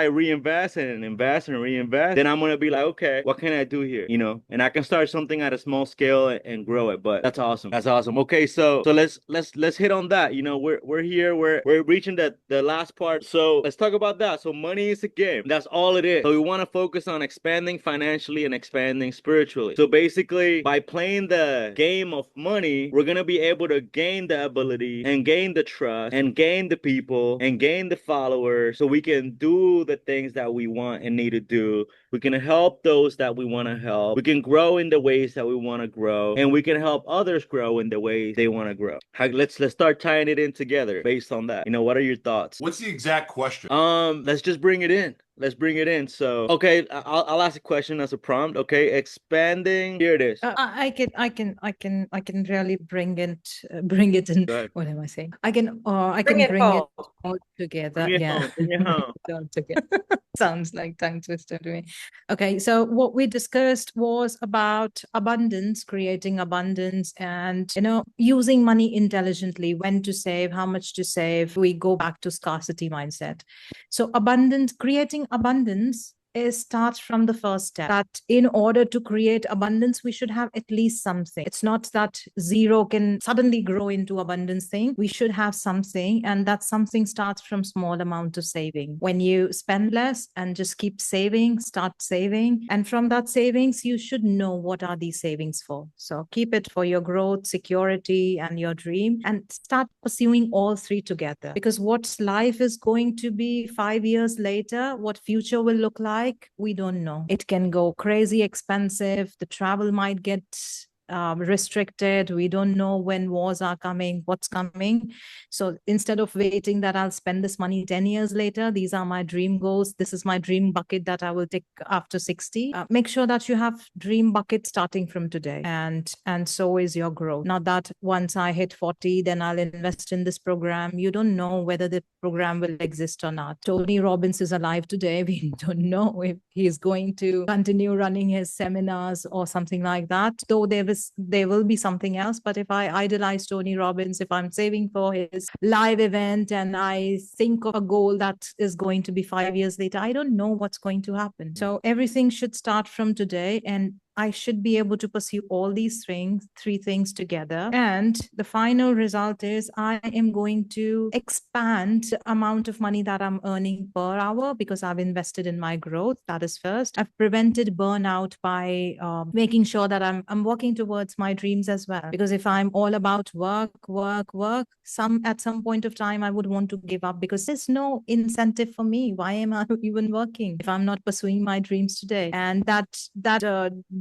reinvest and invest and reinvest, then I'm gonna be like, okay, what can I do here? And I can start something at a small scale and grow it. But that's awesome. That's awesome. Okay, so let's hit on that. We're here, we're reaching the last part. So let's talk about that. So money is a game. That's all it is. So we want to focus on expanding financially and expanding spiritually. So basically, by playing the game of money, we're gonna be able to gain the ability and gain the trust and gain the people and gain the followers so we can do the things that we want and need to do. We can help those that we want to help. We can grow in the ways that we want to grow, and we can help others grow in the ways they want to grow. Let's start tying it in together based on that. What are your thoughts? What's the exact question? Let's just bring it in. Let's bring it in. So, okay, I'll ask a question as a prompt. Okay, expanding. Here it is. I can really bring it in. What am I saying? I can bring it all together. Bring it Yeah. home. Bring it home. All together. Sounds like tongue twister to me. Okay, so what we discussed was about abundance, creating abundance, and using money intelligently, when to save, how much to save. We go back to scarcity mindset. So creating abundance starts from the first step, that in order to create abundance, we should have at least something. It's not that zero can suddenly grow into abundance thing. We should have something, and that something starts from small amount of saving. When you spend less and just keep saving, start saving, and from that savings, you should know what are these savings for. So keep it for your growth, security, and your dream, and start pursuing all three together. Because what life is going to be 5 years later, what future will look like, we don't know. It can go crazy expensive. The travel might get restricted. We don't know when wars are coming, what's coming. So instead of waiting that I'll spend this money 10 years later, these are my dream goals. This is my dream bucket that I will take after 60. Make sure that you have dream bucket starting from today. And so is your growth. Not that once I hit 40, then I'll invest in this program. You don't know whether the program will exist or not. Tony Robbins is alive today. We don't know if he's going to continue running his seminars or something like that. Though there will be something else. But if I idolize Tony Robbins, if I'm saving for his live event and I think of a goal that is going to be 5 years later, I don't know what's going to happen. So everything should start from today, and I should be able to pursue all these three things together. And the final result is I am going to expand the amount of money that I'm earning per hour because I've invested in my growth. That is first. I've prevented burnout by making sure that I'm working towards my dreams as well. Because if I'm all about work, at some point of time, I would want to give up because there's no incentive for me. Why am I even working if I'm not pursuing my dreams today? And that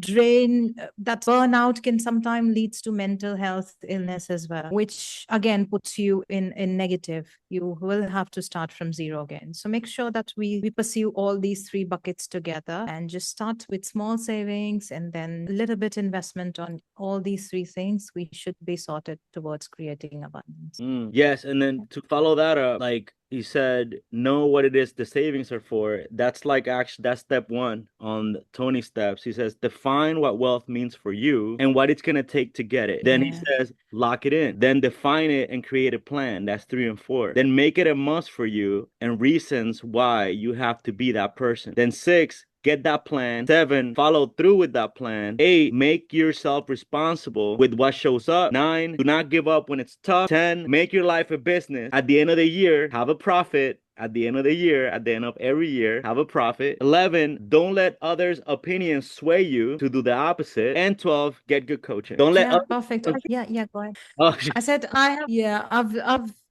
drain, that burnout can sometimes leads to mental health illness as well, which again puts you in negative. You will have to start from zero again. So make sure that we pursue all these three buckets together and just start with small savings and then a little bit investment on all these three things. We should be sorted towards creating abundance. Yes, and then to follow that up, like he said, know what it is the savings are for. That's like actually that's step one on Tony's steps. He says define what wealth means for you and what it's gonna take to get it. Then he says lock it in. Then define it and create a plan. That's 3 and 4. Then make it a must for you and reasons why you have to be that person. Then 6, get that plan. 7, follow through with that plan. 8, make yourself responsible with what shows up. 9, do not give up when it's tough. 10, make your life a business. At the end of the year, have a profit. At the end of the year, at the end of every year, have a profit. 11, don't let others' opinions sway you to do the opposite. And 12, get good coaching. Don't let Perfect. Yeah, go ahead. Oh, I said I have. Yeah,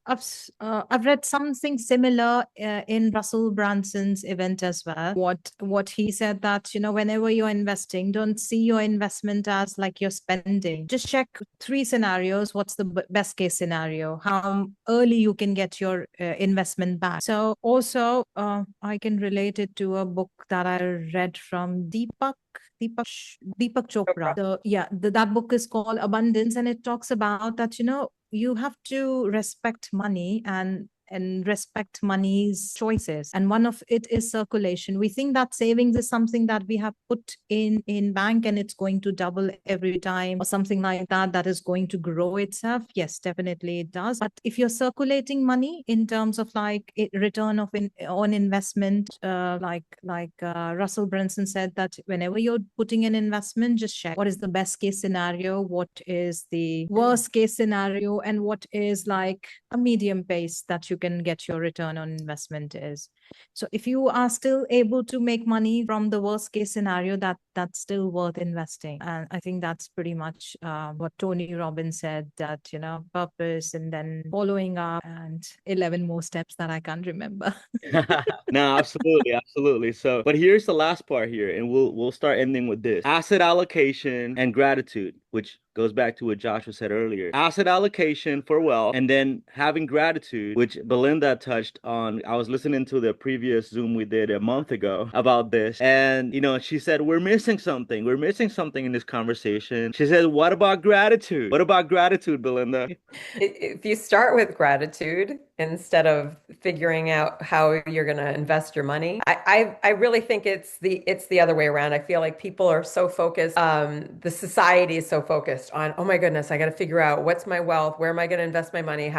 I've read something similar in Russell Branson's event as well. What he said that, whenever you're investing, don't see your investment as like you're spending. Just check 3 scenarios. What's the best case scenario? How early you can get your investment back. So also, I can relate it to a book that I read from Deepak Chopra. So yeah, that book is called Abundance, and it talks about that, you have to respect money and respect money's choices, and one of it is circulation. We think that savings is something that we have put in bank and it's going to double every time or something like that is going to grow itself. Yes, definitely it does. But if you're circulating money in terms of like return on investment, like Russell Brunson said, that whenever you're putting an investment, just check what is the best case scenario, what is the worst case scenario, and what is like a medium pace that you can get your return on investment is. So if you are still able to make money from the worst case scenario, that's still worth investing. And I think that's pretty much what Tony Robbins said, that, purpose and then following up and 11 more steps that I can't remember. No, absolutely. So, but here's the last part here, and we'll start ending with this: asset allocation and gratitude, which goes back to what Joshua said earlier. Asset allocation for wealth, and then having gratitude, which Belinda touched on. I was listening to the previous Zoom we did a month ago about this, and she said we're missing something. We're missing something in this conversation. She said, "What about gratitude? What about gratitude, Belinda?" If you start with gratitude instead of figuring out how you're going to invest your money, I really think it's the other way around. I feel like people are so focused, the society is so focused on, oh my goodness, I got to figure out what's my wealth, where am I going to invest my money,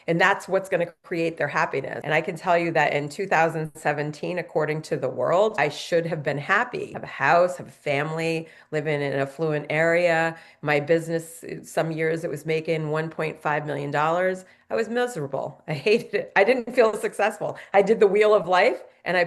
and that's what's going to create their happiness. And I can tell you that in 2017, according to the world, I should have been happy. Have a house, have a family, live in an affluent area. My business, some years it was making $1.5 million. I was miserable. I hated it. I didn't feel successful. I did the wheel of life, and I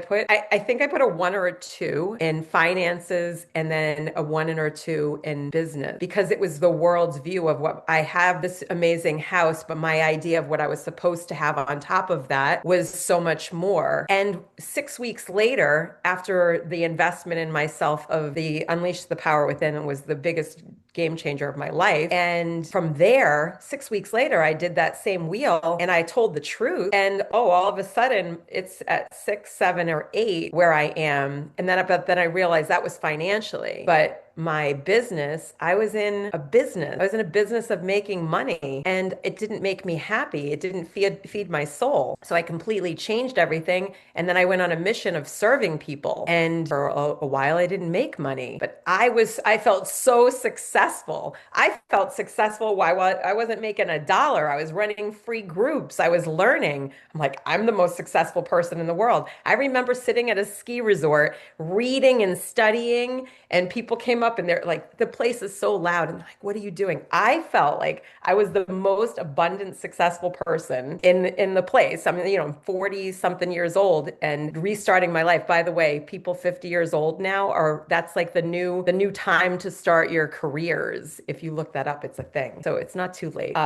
think I put a 1 or a 2 in finances and then a 1 or 2 in business, because it was the world's view of what I have, this amazing house, but my idea of what I was supposed to have on top of that was so much more. And 6 weeks later, after the investment in myself of the Unleash the Power Within was the biggest game changer of my life. And from there, 6 weeks later, I did that same wheel and I told the truth. And all of a sudden it's at 6, 7, or 8 where I am. And then I realized that was financially, but my business, I was in a business of making money, and it didn't make me happy. It didn't feed my soul. So I completely changed everything. And then I went on a mission of serving people. And for a while I didn't make money, but I felt so successful. I felt successful while I wasn't making $1. I was running free groups. I was learning. I'm like, I'm the most successful person in the world. I remember sitting at a ski resort, reading and studying, and people came up and they're like, the place is so loud. And they're like, what are you doing? I felt like I was the most abundant, successful person in the place. I mean, 40 something years old and restarting my life. By the way, people 50 years old now that's like the new time to start your careers. If you look that up, it's a thing. So it's not too late.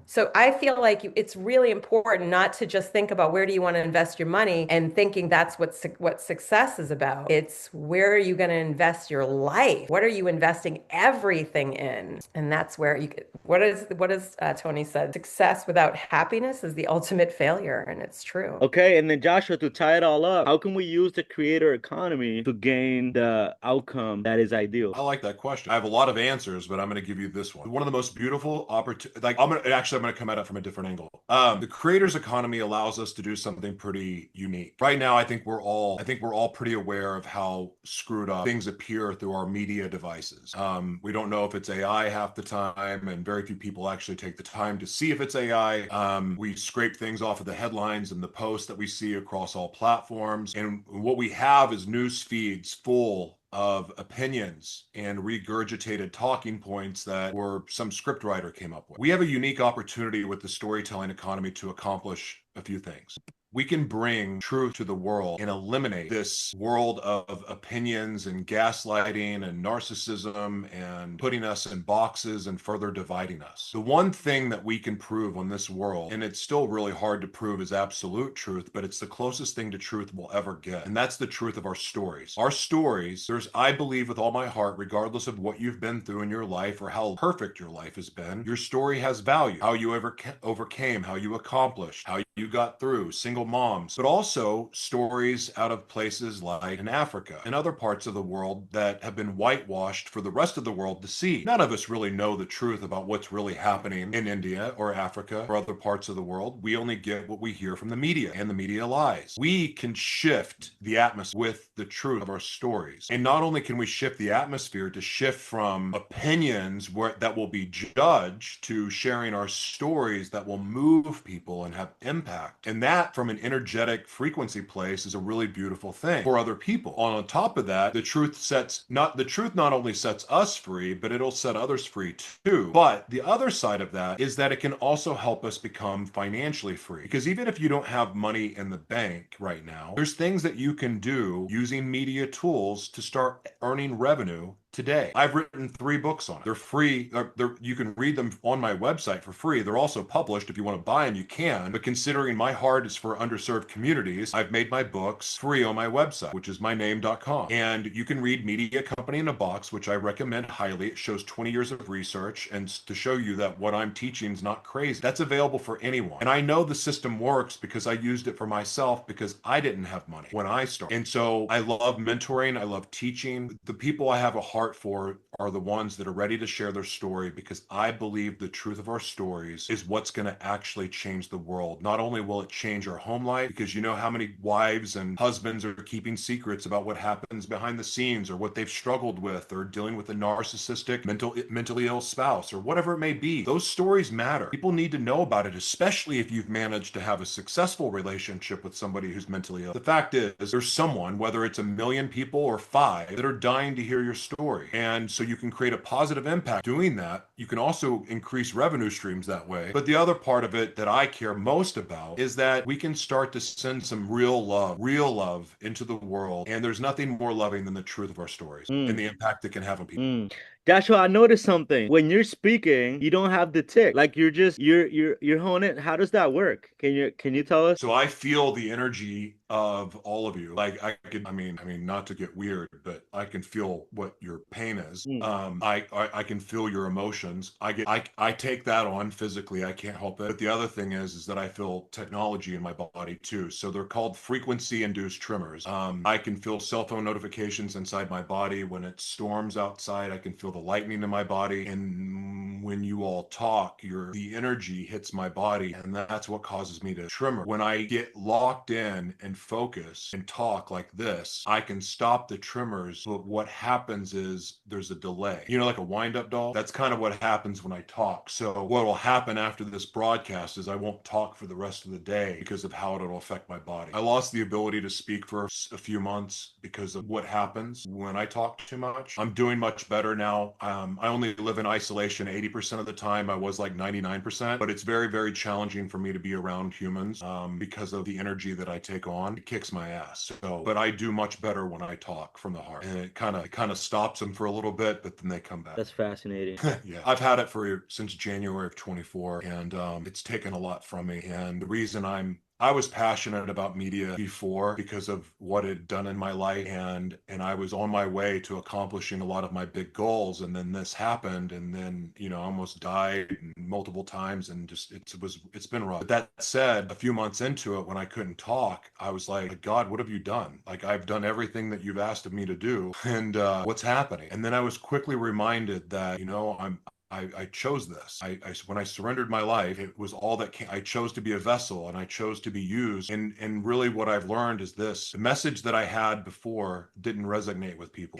So I feel like it's really important not to just think about where do you want to invest your money and thinking that's what success is about. It's where are you going to invest your life? What are you investing everything in? And that's where you get, what is Tony said, success without happiness is the ultimate failure. And it's true. Okay, and then Joshua, to tie it all up, how can we use the creator economy to gain the outcome that is ideal? I like that question. I have a lot of answers, but I'm going to give you this one. One of the most beautiful opportunities, like I'm going to come at it from a different angle. The creators economy allows us to do something pretty unique. Right now, I think we're all pretty aware of how screwed up things appear through our media devices. We don't know if it's AI half the time, and very few people actually take the time to see if it's AI. We scrape things off of the headlines and the posts that we see across all platforms, and what we have is news feeds full of opinions and regurgitated talking points that were some scriptwriter came up with. We have a unique opportunity with the storytelling economy to accomplish a few things. We can bring truth to the world and eliminate this world of opinions and gaslighting and narcissism and putting us in boxes and further dividing us. The one thing that we can prove on this world, and it's still really hard to prove, is absolute truth, but it's the closest thing to truth we'll ever get. And that's the truth of our stories. Our stories, I believe with all my heart, regardless of what you've been through in your life or how perfect your life has been, your story has value. How you overcame, how you accomplished, how you got through, single moms, but also stories out of places like in Africa and other parts of the world that have been whitewashed for the rest of the world to see. None of us really know the truth about what's really happening in India or Africa or other parts of the world. We only get what we hear from the media, and the media lies. We can shift the atmosphere with the truth of our stories. And not only can we shift the atmosphere to shift from opinions that will be judged to sharing our stories that will move people and have impact. And that, from an energetic frequency place, is a really beautiful thing for other people. On top of that, the truth not only sets us free, but it'll set others free too. But the other side of that is that it can also help us become financially free. Because even if you don't have money in the bank right now, there's things that you can do using media tools to start earning revenue today. I've written 3 books on it. They're free. You can read them on my website for free. They're also published. If you want to buy them, you can. But considering my heart is for underserved communities, I've made my books free on my website, which is myname.com. And you can read Media Company in a Box, which I recommend highly. It shows 20 years of research and to show you that what I'm teaching is not crazy. That's available for anyone. And I know the system works because I used it for myself because I didn't have money when I started. And so I love mentoring. I love teaching. The people I have a heart for are the ones that are ready to share their story, because I believe the truth of our stories is what's going to actually change the world. Not only will it change our home life, because you know how many wives and husbands are keeping secrets about what happens behind the scenes or what they've struggled with or dealing with a narcissistic mentally ill spouse or whatever it may be. Those stories matter. People need to know about it, especially if you've managed to have a successful relationship with somebody who's mentally ill. The fact is, there's someone, whether it's 1 million people or 5, that are dying to hear your story. And so you can create a positive impact doing that. You can also increase revenue streams that way. But the other part of it that I care most about is that we can start to send some real love into the world. And there's nothing more loving than the truth of our stories and the impact it can have on people. Joshua, I noticed something. When you're speaking, you don't have the tick. Like you're honing it. How does that work? Can you tell us? So I feel the energy of all of you. Like I mean, not to get weird, but I can feel what your pain is. I can feel your emotions. I take that on physically. I can't help it. But the other thing is that I feel technology in my body too. So they're called frequency induced tremors. I can feel cell phone notifications inside my body. When it storms outside, I can feel the lightning in my body. And when you all talk, the energy hits my body, and that's what causes me to tremor. When I get locked in and focus and talk like this, I can stop the tremors. But what happens is there's a delay. You know, like a wind-up doll? That's kind of what happens when I talk. So what will happen after this broadcast is I won't talk for the rest of the day because of how it'll affect my body. I lost the ability to speak for a few months because of what happens when I talk too much. I'm doing much better now. I only live in isolation 80% of the time. I was like 99%, but it's very, very challenging for me to be around humans because of the energy that I take on. It kicks my ass. But I do much better when I talk from the heart, and it kind of stops them for a little bit, but then they come back. That's fascinating. Yeah, I've had it since January of 24, and it's taken a lot from me. And the reason I was passionate about media before because of what it had done in my life, and I was on my way to accomplishing a lot of my big goals, and then this happened, and then I almost died multiple times, and just it's been rough. But that said, a few months into it, when I couldn't talk, I was like, God, what have you done? Like, I've done everything that you've asked of me to do, and what's happening? And then I was quickly reminded that I chose this. When I surrendered my life, it was all that came. I chose to be a vessel, and I chose to be used. And really, what I've learned is this: the message that I had before didn't resonate with people,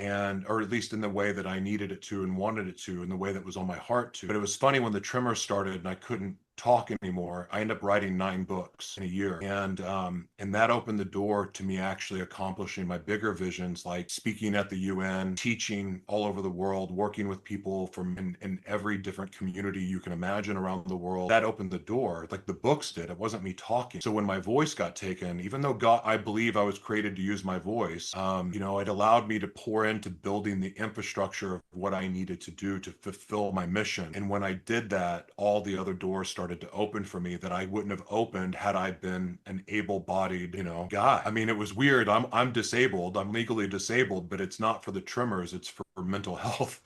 or at least in the way that I needed it to and wanted it to, in the way that was on my heart to. But it was funny when the tremor started and I couldn't talk anymore. I ended up writing 9 books in a year, and that opened the door to me actually accomplishing my bigger visions, like speaking at the UN, teaching all over the world, working with people from in every different community you can imagine around the world. That opened the door, like the books did. It wasn't me talking. So when my voice got taken, even though God, I believe I was created to use my voice, it allowed me to pour into building the infrastructure of what I needed to do to fulfill my mission. And when I did that, all the other doors started to open for me that I wouldn't have opened had I been an able-bodied, guy. I mean, it was weird. I'm disabled. I'm legally disabled, but it's not for the tremors. It's for mental health.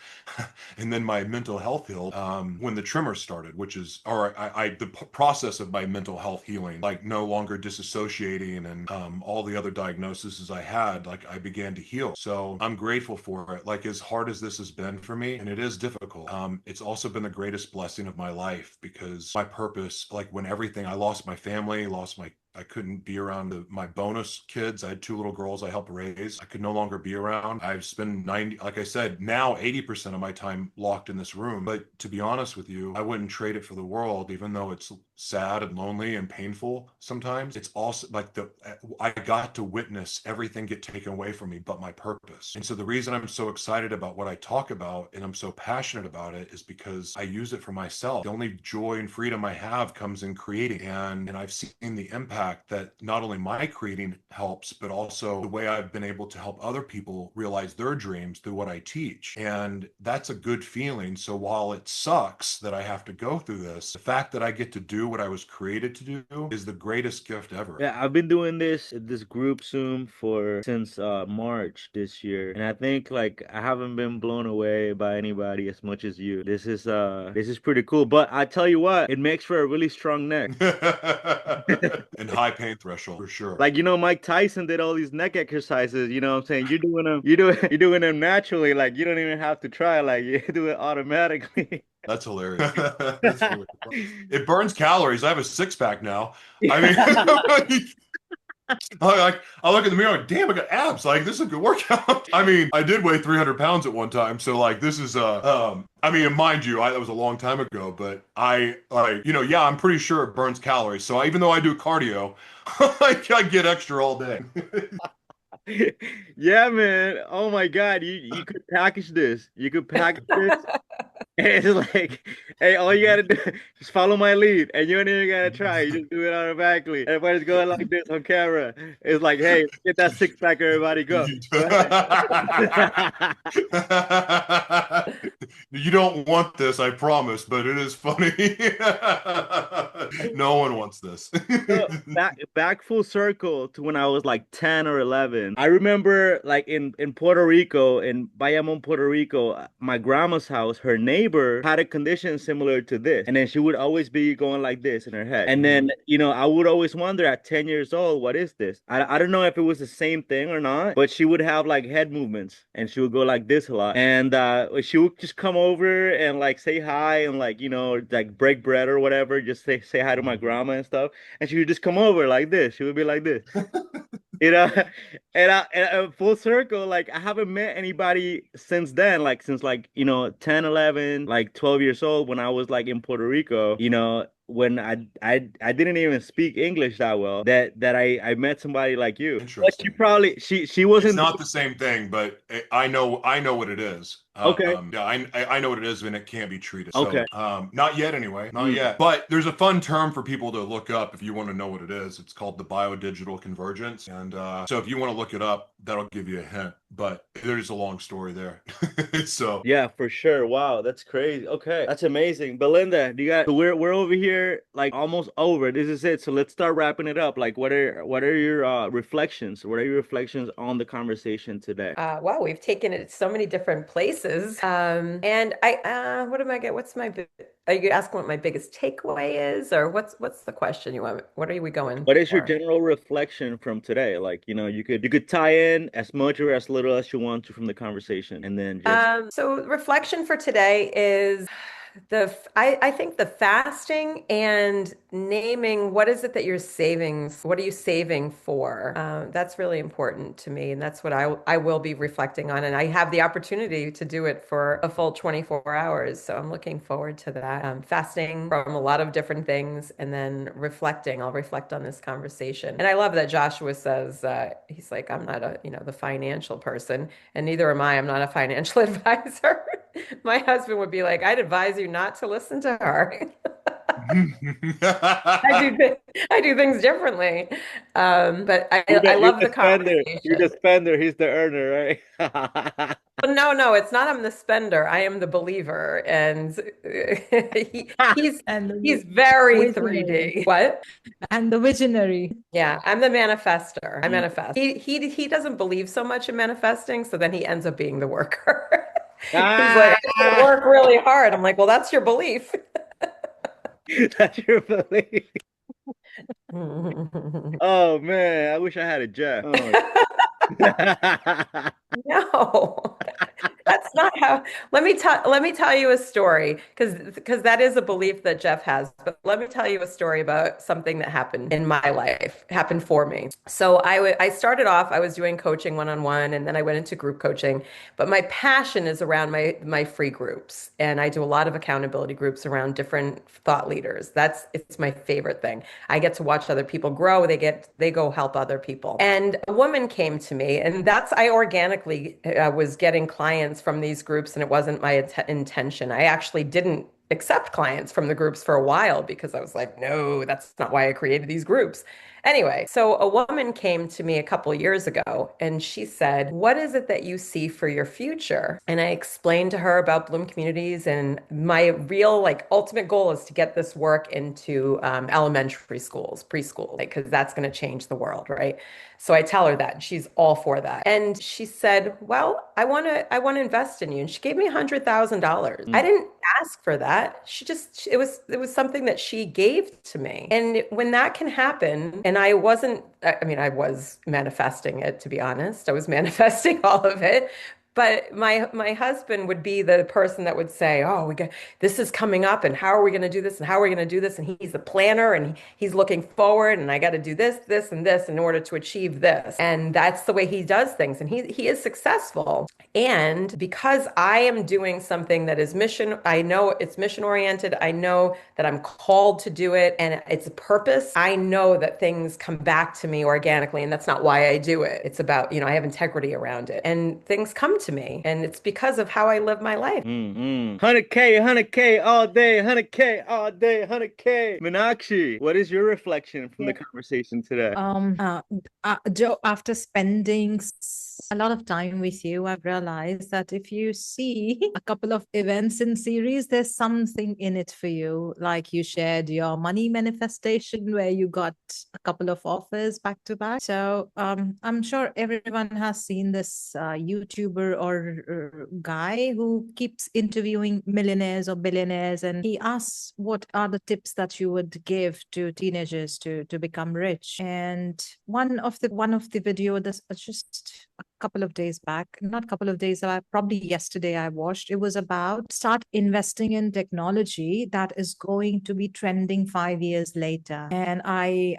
And then my mental health healed when the tremors started, which is, the process of my mental health healing, like no longer disassociating and all the other diagnoses I had, like I began to heal. So I'm grateful for it. Like, as hard as this has been for me, and it is difficult, it's also been the greatest blessing of my life, because my purpose, like when I lost my family, I couldn't be around my bonus kids. I had 2 little girls I helped raise. I could no longer be around. I've spent like I said, now 80% of my time locked in this room. But to be honest with you, I wouldn't trade it for the world, even though it's sad and lonely and painful sometimes. It's also like I got to witness everything get taken away from me but my purpose. And so the reason I'm so excited about what I talk about and I'm so passionate about it is because I use it for myself. The only joy and freedom I have comes in creating, and I've seen the impact that not only my creating helps, but also the way I've been able to help other people realize their dreams through what I teach. And that's a good feeling. So while it sucks that I have to go through this, the fact that I get to do what I was created to do is the greatest gift ever. Yeah, I've been doing this group Zoom since March this year, and I think like I haven't been blown away by anybody as much as you. This is pretty cool. But I tell you what, it makes for a really strong neck. And high pain threshold for sure. Like, Mike Tyson did all these neck exercises, you know what I'm saying? You're doing them, you're doing them naturally, like you don't even have to try, like you do it automatically. That's hilarious. That's really cool. It burns calories. I have a 6-pack now. I mean, I look in the mirror like, damn, I got abs. Like, this is a good workout. I mean, I did weigh 300 pounds at one time. So like, this is, I mean, mind you, that was a long time ago, but yeah, I'm pretty sure it burns calories. So even though I do cardio, I get extra all day. Yeah, man. Oh my God. You could package this. You could package this. And it's like, hey, all you gotta do is follow my lead, and you don't even gotta try. You just do it automatically. Everybody's going like this on camera. It's like, hey, get that 6-pack, everybody, go. You don't want this, I promise, but it is funny. No one wants this. So, back full circle to when I was like 10 or 11. I remember like in Puerto Rico, in Bayamon, Puerto Rico, my grandma's house, her neighbor had a condition similar to this. And then she would always be going like this in her head. And then, I would always wonder at 10 years old, what is this? I don't know if it was the same thing or not, but she would have like head movements and she would go like this a lot. And she would just come over and like say hi and like, like break bread or whatever, just say hi to my grandma and stuff. And she would just come over like this. She would be like this. And full circle, like I haven't met anybody since then, like since like 10, 11, like 12 years old, when I was like in Puerto Rico, when I didn't even speak English that well, that I met somebody like you. But Interesting. she wasn't. It's not the same thing, but I know what it is. Okay. Yeah, I know what it is and it can be treated. Okay. So, not yet anyway, not yet. But there's a fun term for people to look up if you want to know what it is. It's called the biodigital convergence. And so if you want to look it up, that'll give you a hint. But there's a long story there. So Yeah, for sure. Wow, that's crazy. Okay, that's amazing. Belinda, do you got? So we're over here, like almost over. This is it. So let's start wrapping it up. Like, what are your reflections? What are your reflections on the conversation today? Wow, we've taken it so many different places. And what am I get? Are you asking what my biggest takeaway is, or what's the question you want? What are we going What is your for? general reflection from today? Like, you could tie in as much or as little as you want to from the conversation, and then just So reflection for today is I think the fasting and naming what is it that you're saving, what are you saving for? That's really important to me, and that's what I will be reflecting on. And I have the opportunity to do it for a full 24 hours, so I'm looking forward to that. Fasting from a lot of different things, and then reflecting. I'll reflect on this conversation, and I love that Joshua says he's like, I'm not the financial person, and neither am I. I'm not a financial advisor. My husband would be like, I'd advise you not to listen to her. I do things differently. But I you're love the the spender. You're the conversation. spender. He's the earner, right? But no, it's not I'm the spender. I am the believer. And he, he's And he's the very visionary. 3D. What? And the visionary. Yeah, I'm the manifester. I Mm. manifest. He doesn't believe so much in manifesting, so then he ends up being the worker. He's like, I gotta Ah, work really hard. I'm like, well, that's your belief. that's your belief. Oh man, I wish I had a Jeff. Oh. No, that's not how. Let me tell you a story because that is a belief that Jeff has. But let me tell you a story about something that happened in my life, happened for me. So I started off, I was doing coaching one-on-one, and then I went into group coaching. But my passion is around my free groups, and I do a lot of accountability groups around different thought leaders. It's my favorite thing. I get to watch other people grow. They go help other people. And a woman came to me, and I organically was getting clients from these groups, and it wasn't my intention. I actually didn't accept clients from the groups for a while because I was like, no, that's not why I created these groups. Anyway, so a woman came to me a couple years ago and she said, what is it that you see for your future? And I explained to her about Bloom Communities, and my real, like, ultimate goal is to get this work into elementary schools, preschool, because that's going to change the world, right? So I tell her that, and she's all for that. And she said, "Well, I want to invest in you." And she gave me $100,000. I Mm. didn't ask for that. It was something that she gave to me. And when that can happen, and I mean, I was manifesting it, to be honest. I was manifesting all of it. But my husband would be the person that would say, "Oh, this is coming up, and how are we going to do this, and how are we going to do this?" And he's the planner, and he's looking forward, and I got to do this, this, and this in order to achieve this. And that's the way he does things, and he is successful. And because I am doing something that is I know it's mission oriented. I know that I'm called to do it, and it's a purpose. I know that things come back to me organically, and that's not why I do it. It's about, I have integrity around it, and things come to me, and it's because of how I live my life. 100K all day, 100K all day, 100K. Meenakshi, what is your reflection from the conversation today? Joe, after spending a lot of time with you, I've realized that if you see a couple of events in series, there's something in it for you. Like you shared your money manifestation where you got a couple of offers back to back. So I'm sure everyone has seen this YouTuber or guy who keeps interviewing millionaires or billionaires, and he asks what are the tips that you would give to teenagers to become rich. And one of the video, this just a couple of days back, not a couple of days, probably yesterday I watched. It was about start investing in technology that is going to be trending 5 years later. And I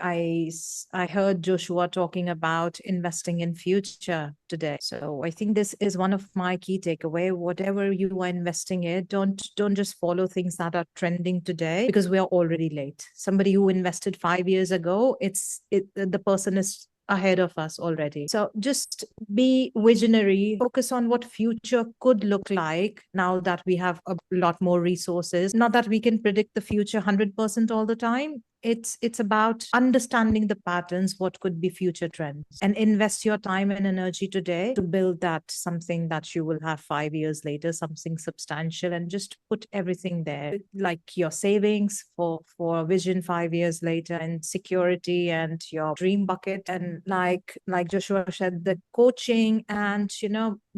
heard Joshua talking about investing in future today. So I think this is one of my key takeaway. Whatever you are investing in, don't just follow things that are trending today, because we are already late. Somebody who invested 5 years ago, the person is ahead of us already. So just be visionary, focus on what future could look like now that we have a lot more resources. Not that we can predict the future 100% all the time. It's about understanding the patterns, what could be future trends, and invest your time and energy today to build that something that you will have 5 years later, something substantial, and just put everything there, like your savings for vision 5 years later, and security, and your dream bucket. And like Joshua said, the coaching and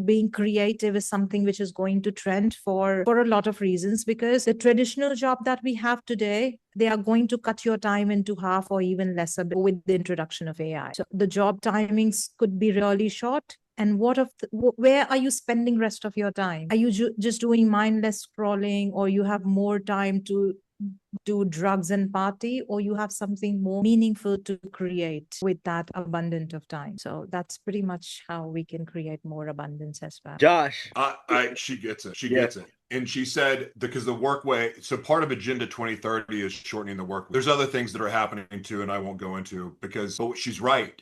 being creative is something which is going to trend for a lot of reasons, because the traditional job that we have today, they are going to cut your time into half or even lesser with the introduction of AI. So the job timings could be really short. And where are you spending rest of your time? Are you just doing mindless scrolling, or you have more time to do drugs and party, or you have something more meaningful to create with that abundant of time? So that's pretty much how we can create more abundance as well. Josh. She gets it. She Yeah. gets it. And she said, because the work way, so part of Agenda 2030 is shortening the work. There's other things that are happening too, and I won't go into, because she's right.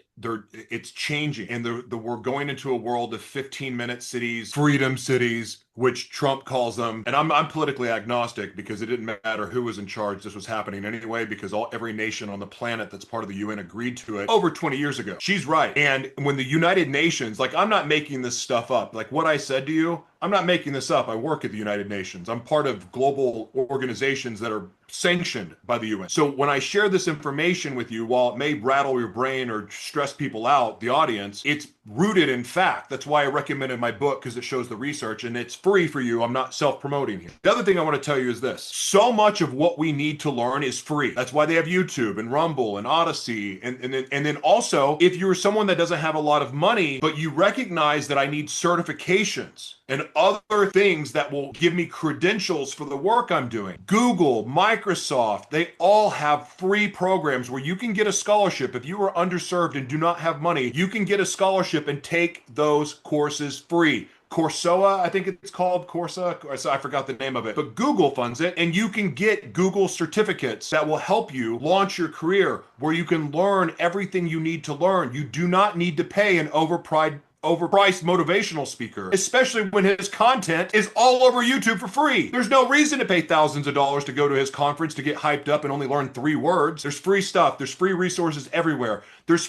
It's changing, and we're going into a world of 15-minute cities, freedom cities, which Trump calls them. And I'm politically agnostic, because it didn't matter who was in charge. This was happening anyway, because every nation on the planet that's part of the UN agreed to it over 20 years ago. She's right. And when the United Nations, like, I'm not making this stuff up. Like what I said to you, I'm not making this up. I work at the United Nations. I'm part of global organizations that are sanctioned by the UN. So when I share this information with you, while it may rattle your brain or stress people out, the audience, it's rooted in fact. That's why I recommended my book, because it shows the research, and it's free for you. I'm not self-promoting here. The other thing I want to tell you is this. So much of what we need to learn is free. That's why they have YouTube and Rumble and Odyssey. And then also, if you're someone that doesn't have a lot of money, but you recognize that I need certifications and other things that will give me credentials for the work I'm doing, Google, Microsoft, they all have free programs where you can get a scholarship. If you are underserved and do not have money, you can get a scholarship and take those courses free. Coursera, I think it's called Coursera. I forgot the name of it, but Google funds it, and you can get Google certificates that will help you launch your career, where you can learn everything you need to learn. You do not need to pay an overpriced motivational speaker, especially when his content is all over YouTube for free. There's no reason to pay thousands of dollars to go to his conference to get hyped up and only learn 3 words. There's free stuff. There's free resources everywhere. There's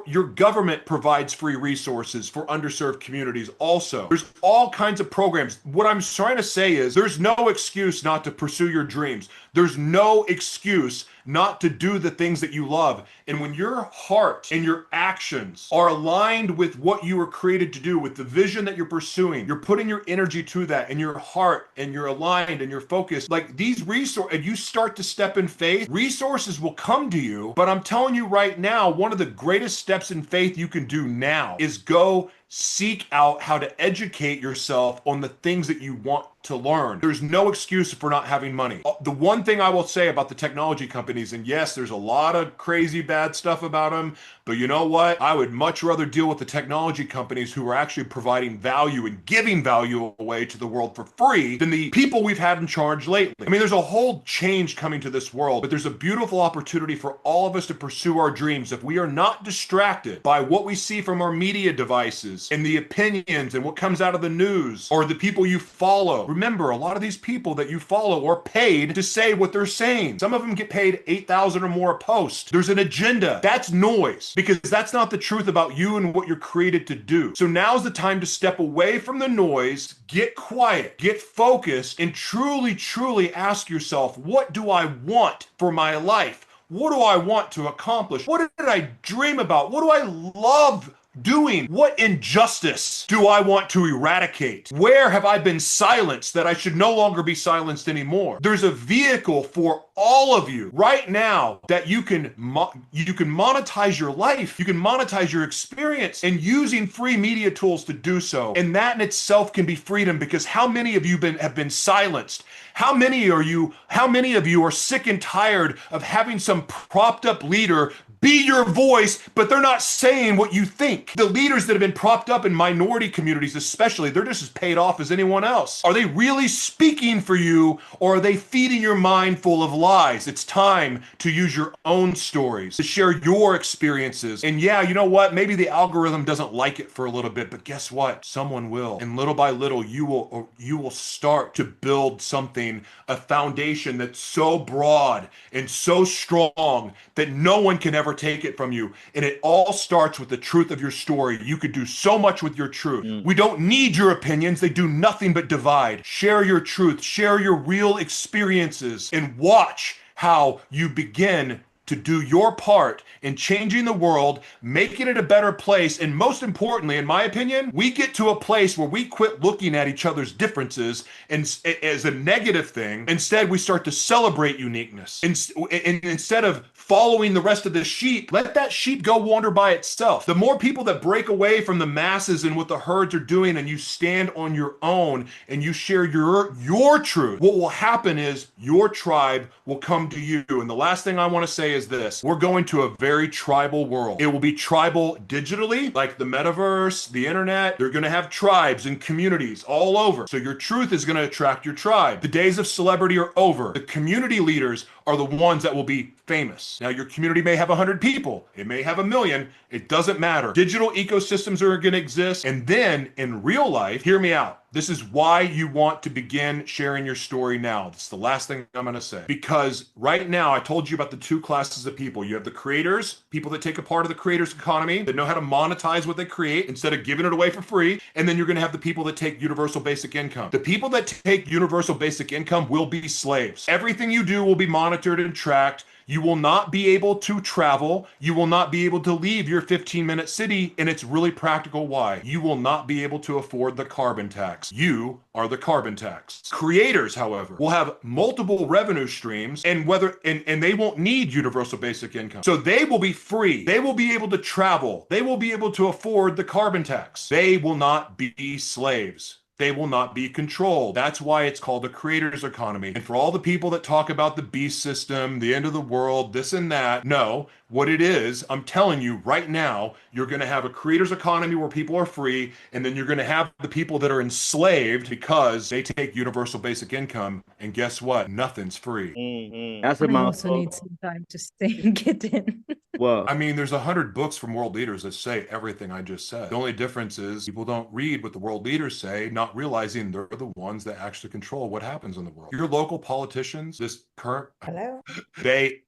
your government provides free resources for underserved communities also. There's all kinds of programs. What I'm trying to say is there's no excuse not to pursue your dreams. There's no excuse not to do the things that you love. And when your heart and your actions are aligned with what you were created to do, with the vision that you're pursuing, you're putting your energy to that, and your heart, and you're aligned and you're focused, like these resources, and you start to step in faith, resources will come to you. But I'm telling you right now, one of the greatest steps in faith you can do now is go seek out how to educate yourself on the things that you want to learn. There's no excuse for not having money. The one thing I will say about the technology companies, and yes, there's a lot of crazy bad stuff about them, but you know what? I would much rather deal with the technology companies who are actually providing value and giving value away to the world for free than the people we've had in charge lately. I mean, there's a whole change coming to this world, but there's a beautiful opportunity for all of us to pursue our dreams if we are not distracted by what we see from our media devices and the opinions and what comes out of the news or the people you follow. Remember, a lot of these people that you follow are paid to say what they're saying. Some of them get paid $8,000 or more a post. There's an agenda. That's noise, because that's not the truth about you and what you're created to do. So now's the time to step away from the noise, get quiet, get focused, and truly, truly ask yourself, what do I want for my life? What do I want to accomplish? What did I dream about? What do I love doing? What injustice do I want to eradicate? Where have I been silenced that I should no longer be silenced anymore? There's a vehicle for all of you right now that you can monetize your life. You can monetize your experience, and using free media tools to do so. And that in itself can be freedom, because how many of you have been silenced? How many of you are sick and tired of having some propped up leader be your voice, but they're not saying what you think. The leaders that have been propped up in minority communities, especially, they're just as paid off as anyone else. Are they really speaking for you, or are they feeding your mind full of lies? It's time to use your own stories, to share your experiences. And yeah, you know what? Maybe the algorithm doesn't like it for a little bit, but guess what? Someone will. And little by little, you will start to build something, a foundation that's so broad and so strong that no one can ever take it from you. And it all starts with the truth of your story. You could do so much with your truth. We don't need your opinions. They do nothing but divide. Share your truth, share your real experiences, and watch how you begin to do your part in changing the world, making it a better place. And most importantly, in my opinion, we get to a place where we quit looking at each other's differences and as a negative thing. Instead, we start to celebrate uniqueness. And instead of following the rest of the sheep, let that sheep go wander by itself. The more people that break away from the masses and what the herds are doing, and you stand on your own and you share your truth, what will happen is your tribe will come to you. And the last thing I want to say is this: we're going to a very tribal world. It will be tribal digitally, like the metaverse, the internet. They're going to have tribes and communities all over. So your truth is going to attract your tribe. The days of celebrity are over. The community leaders are the ones that will be famous. Now, your community may have 100 people. It may have 1 million. It doesn't matter. Digital ecosystems are going to exist. And then in real life, hear me out. This is why you want to begin sharing your story now. That's the last thing I'm going to say. Because right now, I told you about the two classes of people. You have the creators, people that take a part of the creators economy, that know how to monetize what they create instead of giving it away for free. And then you're going to have the people that take universal basic income. The people that take universal basic income will be slaves. Everything you do will be monitored and tracked. You will not be able to travel. You will not be able to leave your 15-minute city. And it's really practical why. You will not be able to afford the carbon tax. You are the carbon tax. Creators, however, will have multiple revenue streams, and they won't need universal basic income. So they will be free. They will be able to travel. They will be able to afford the carbon tax. They will not be slaves. They will not be controlled. That's why it's called a creator's economy. And for all the people that talk about the beast system, the end of the world, this and that, no, what it is, I'm telling you right now, you're going to have a creator's economy where people are free, and then you're going to have the people that are enslaved because they take universal basic income. And guess what? Nothing's free. That's a I also mouthful. need some time to sink it in. Well, I mean, there's 100 books from world leaders that say everything I just said. The only difference is people don't read what the world leaders say, not realizing they're the ones that actually control what happens in the world. Your local politicians, this current, Hello?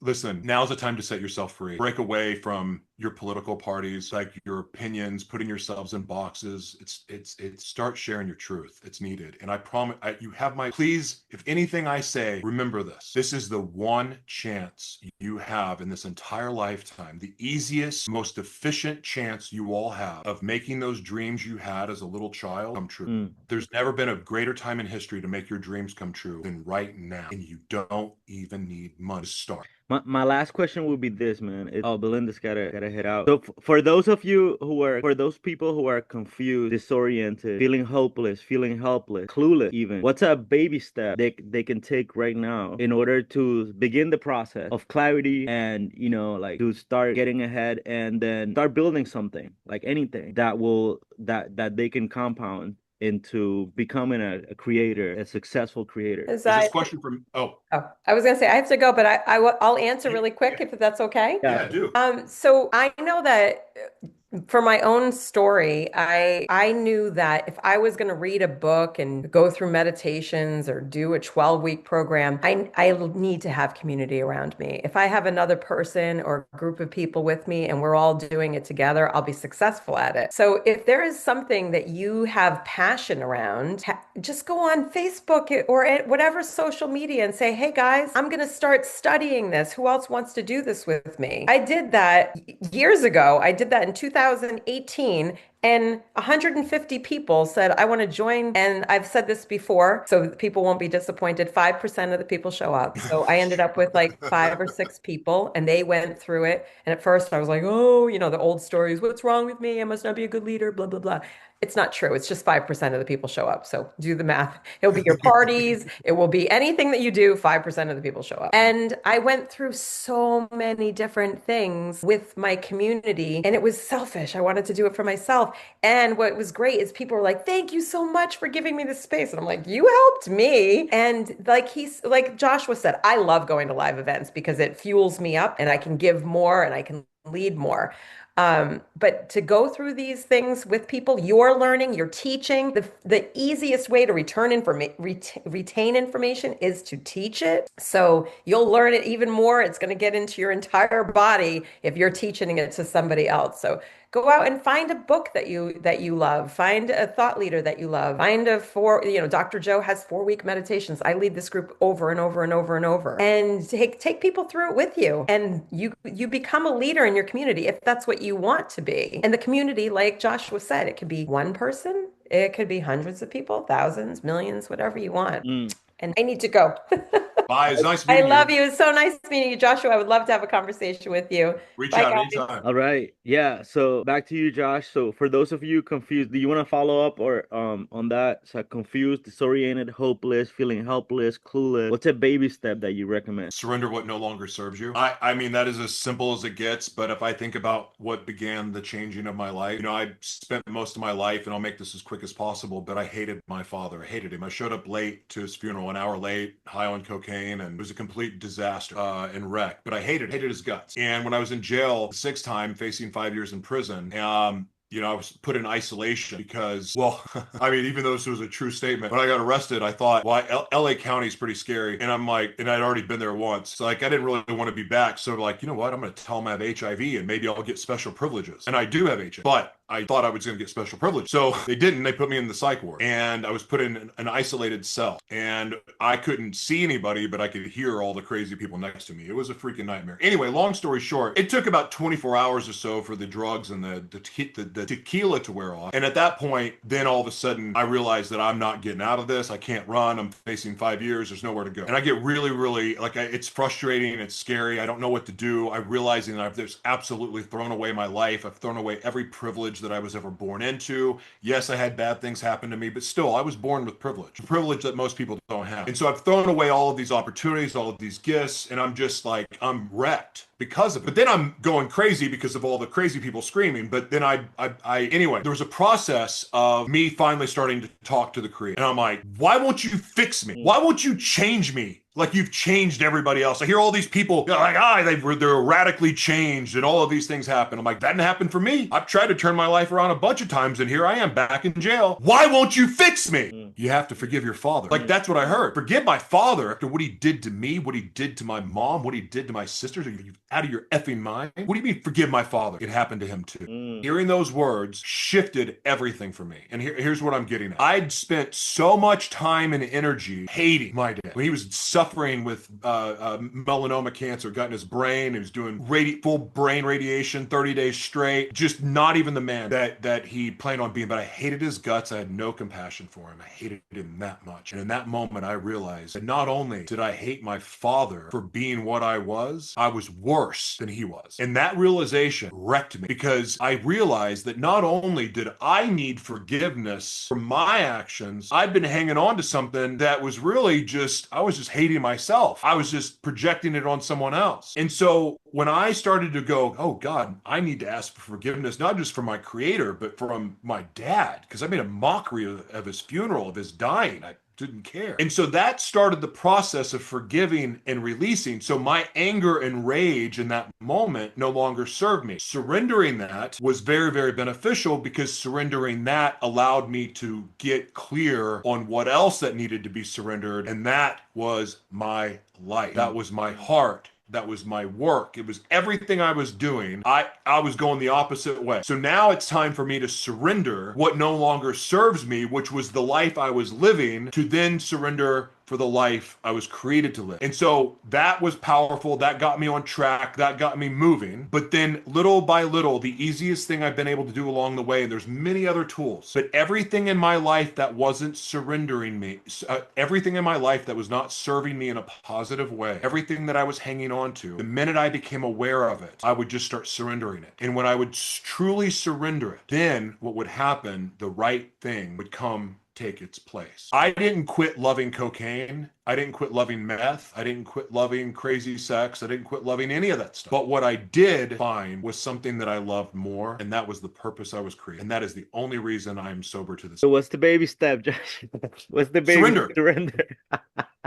listen, now's the time to set yourself free. Break away from your political parties, like your opinions, putting yourselves in boxes. It's start sharing your truth. It's needed. And I promise you have please, if anything I say, remember this. This is the one chance you have in this entire lifetime, the easiest, most efficient chance you all have of making those dreams you had as a little child come true. There's never been a greater time in history to make your dreams come true than right now. And you don't even need money to start. my last question would be this, man. Belinda's gotta head out. So for those people who are confused, disoriented, feeling hopeless, feeling helpless, clueless, even, what's a baby step they can take right now in order to begin the process of clarity and like to start getting ahead and then start building something, like anything that they can compound into becoming a creator, a successful creator? Is this question from? Oh, I was going to say I have to go, but I'll answer really quick if that's okay. Yeah, do. So I know that for my own story, I knew that if I was going to read a book and go through meditations or do a 12-week program, I need to have community around me. If I have another person or a group of people with me and we're all doing it together, I'll be successful at it. So if there is something that you have passion around, just go on Facebook or at whatever social media and say, hey guys, I'm going to start studying this. Who else wants to do this with me? I did that years ago. I did that in 2018, and 150 people said, I want to join. And I've said this before, so people won't be disappointed. 5% of the people show up. So I ended up with like 5 or 6 people, and they went through it. And at first I was like, oh, the old stories. What's wrong with me? I must not be a good leader, blah, blah, blah. It's not true. It's just 5% of the people show up. So do the math. It'll be your parties. It will be anything that you do, 5% of the people show up. And I went through so many different things with my community, and it was selfish. I wanted to do it for myself. And what was great is people were like, thank you so much for giving me this space. And I'm like, you helped me. And like Joshua said, I love going to live events because it fuels me up and I can give more and I can lead more. But to go through these things with people, you're learning, you're teaching. The easiest way to retain information is to teach it. So you'll learn it even more. It's going to get into your entire body if you're teaching it to somebody else. So go out and find a book that you love. Find a thought leader that you love. Find Dr. Joe has 4-week meditations. I lead this group over and over and over and over. And take people through it with you. And you become a leader in your community if that's what you want to be. And the community, like Joshua said, it could be one person, it could be hundreds of people, thousands, millions, whatever you want. And I need to go. Bye. It's nice meeting you. I love you. It's so nice meeting you, Joshua. I would love to have a conversation with you. Reach Bye, out guys. anytime. All right. Yeah. So back to you, Josh. So for those of you confused, do you want to follow up or on that? So confused, disoriented, hopeless, feeling helpless, clueless. What's a baby step that you recommend? Surrender what no longer serves you. I mean, that is as simple as it gets. But if I think about what began the changing of my life, I spent most of my life, and I'll make this as quick as possible, but I hated my father. I hated him. I showed up late to his funeral, an hour late, high on cocaine, and it was a complete disaster and wreck. But I hated his guts. And when I was in jail the 6th time, facing 5 years in prison, I was put in isolation because, well, I mean, even though this was a true statement, when I got arrested, I thought, well, LA County is pretty scary. And I'm like, and I'd already been there once. So like, I didn't really want to be back. So like, you know what? I'm going to tell them I have HIV and maybe I'll get special privileges. And I do have HIV, but I thought I was going to get special privilege. So they didn't. They put me in the psych ward and I was put in an isolated cell and I couldn't see anybody, but I could hear all the crazy people next to me. It was a freaking nightmare. Anyway, long story short, it took about 24 hours or so for the drugs and the tequila to wear off. And at that point, then all of a sudden I realized that I'm not getting out of this. I can't run. I'm facing 5 years. There's nowhere to go. And I get really, really it's frustrating. It's scary. I don't know what to do. I'm realizing that I've just absolutely thrown away my life. I've thrown away every privilege that I was ever born into. Yes, I had bad things happen to me, but still I was born with privilege that most people don't have. And so I've thrown away all of these opportunities, all of these gifts, and I'm just like, I'm wrecked because of it. But then I'm going crazy because of all the crazy people screaming. But then anyway, there was a process of me finally starting to talk to the Creator. And I'm like, why won't you fix me? Why won't you change me? Like you've changed everybody else. I hear all these people like, they're radically changed and all of these things happen. I'm like, that didn't happen for me. I've tried to turn my life around a bunch of times and here I am back in jail. Why won't you fix me? You have to forgive your father. Like that's what I heard. Forgive my father after what he did to me, what he did to my mom, what he did to my sisters. Are you out of your effing mind? What do you mean forgive my father? It happened to him too. Hearing those words shifted everything for me. And here's what I'm getting at. I'd spent so much time and energy hating my dad. When he was suffering with melanoma cancer, got in his brain. He was doing full brain radiation 30 days straight. Just not even the man that he planned on being. But I hated his guts. I had no compassion for him. I hated him that much. And in that moment, I realized that not only did I hate my father for being what I was worse than he was. And that realization wrecked me because I realized that not only did I need forgiveness for my actions, I'd been hanging on to something that was really I was just hating myself. I was just projecting it on someone else. And so when I started to go, oh God, I need to ask for forgiveness, not just from my Creator, but from my dad, because I made a mockery of his funeral, of his dying. I didn't care. And so that started the process of forgiving and releasing. So my anger and rage in that moment no longer served me. Surrendering that was very, very beneficial because surrendering that allowed me to get clear on what else that needed to be surrendered. And that was my life. That was my heart. That was my work. It was everything I was doing. I was going the opposite way. So now it's time for me to surrender what no longer serves me, which was the life I was living, to then surrender for the life I was created to live. And so that was powerful. That got me on track. That got me moving. But then little by little, the easiest thing I've been able to do along the way, and there's many other tools, but everything in my life that wasn't surrendering me, everything in my life that was not serving me in a positive way, everything that I was hanging on to, the minute I became aware of it, I would just start surrendering it. And when I would truly surrender it, then what would happen, the right thing would come take its place. I didn't quit loving cocaine. I didn't quit loving meth. I didn't quit loving crazy sex. I didn't quit loving any of that stuff. But what I did find was something that I loved more, and that was the purpose I was creating. And that is the only reason I'm sober to this. So what's the baby step, Josh? What's the baby Surrender. Surrender.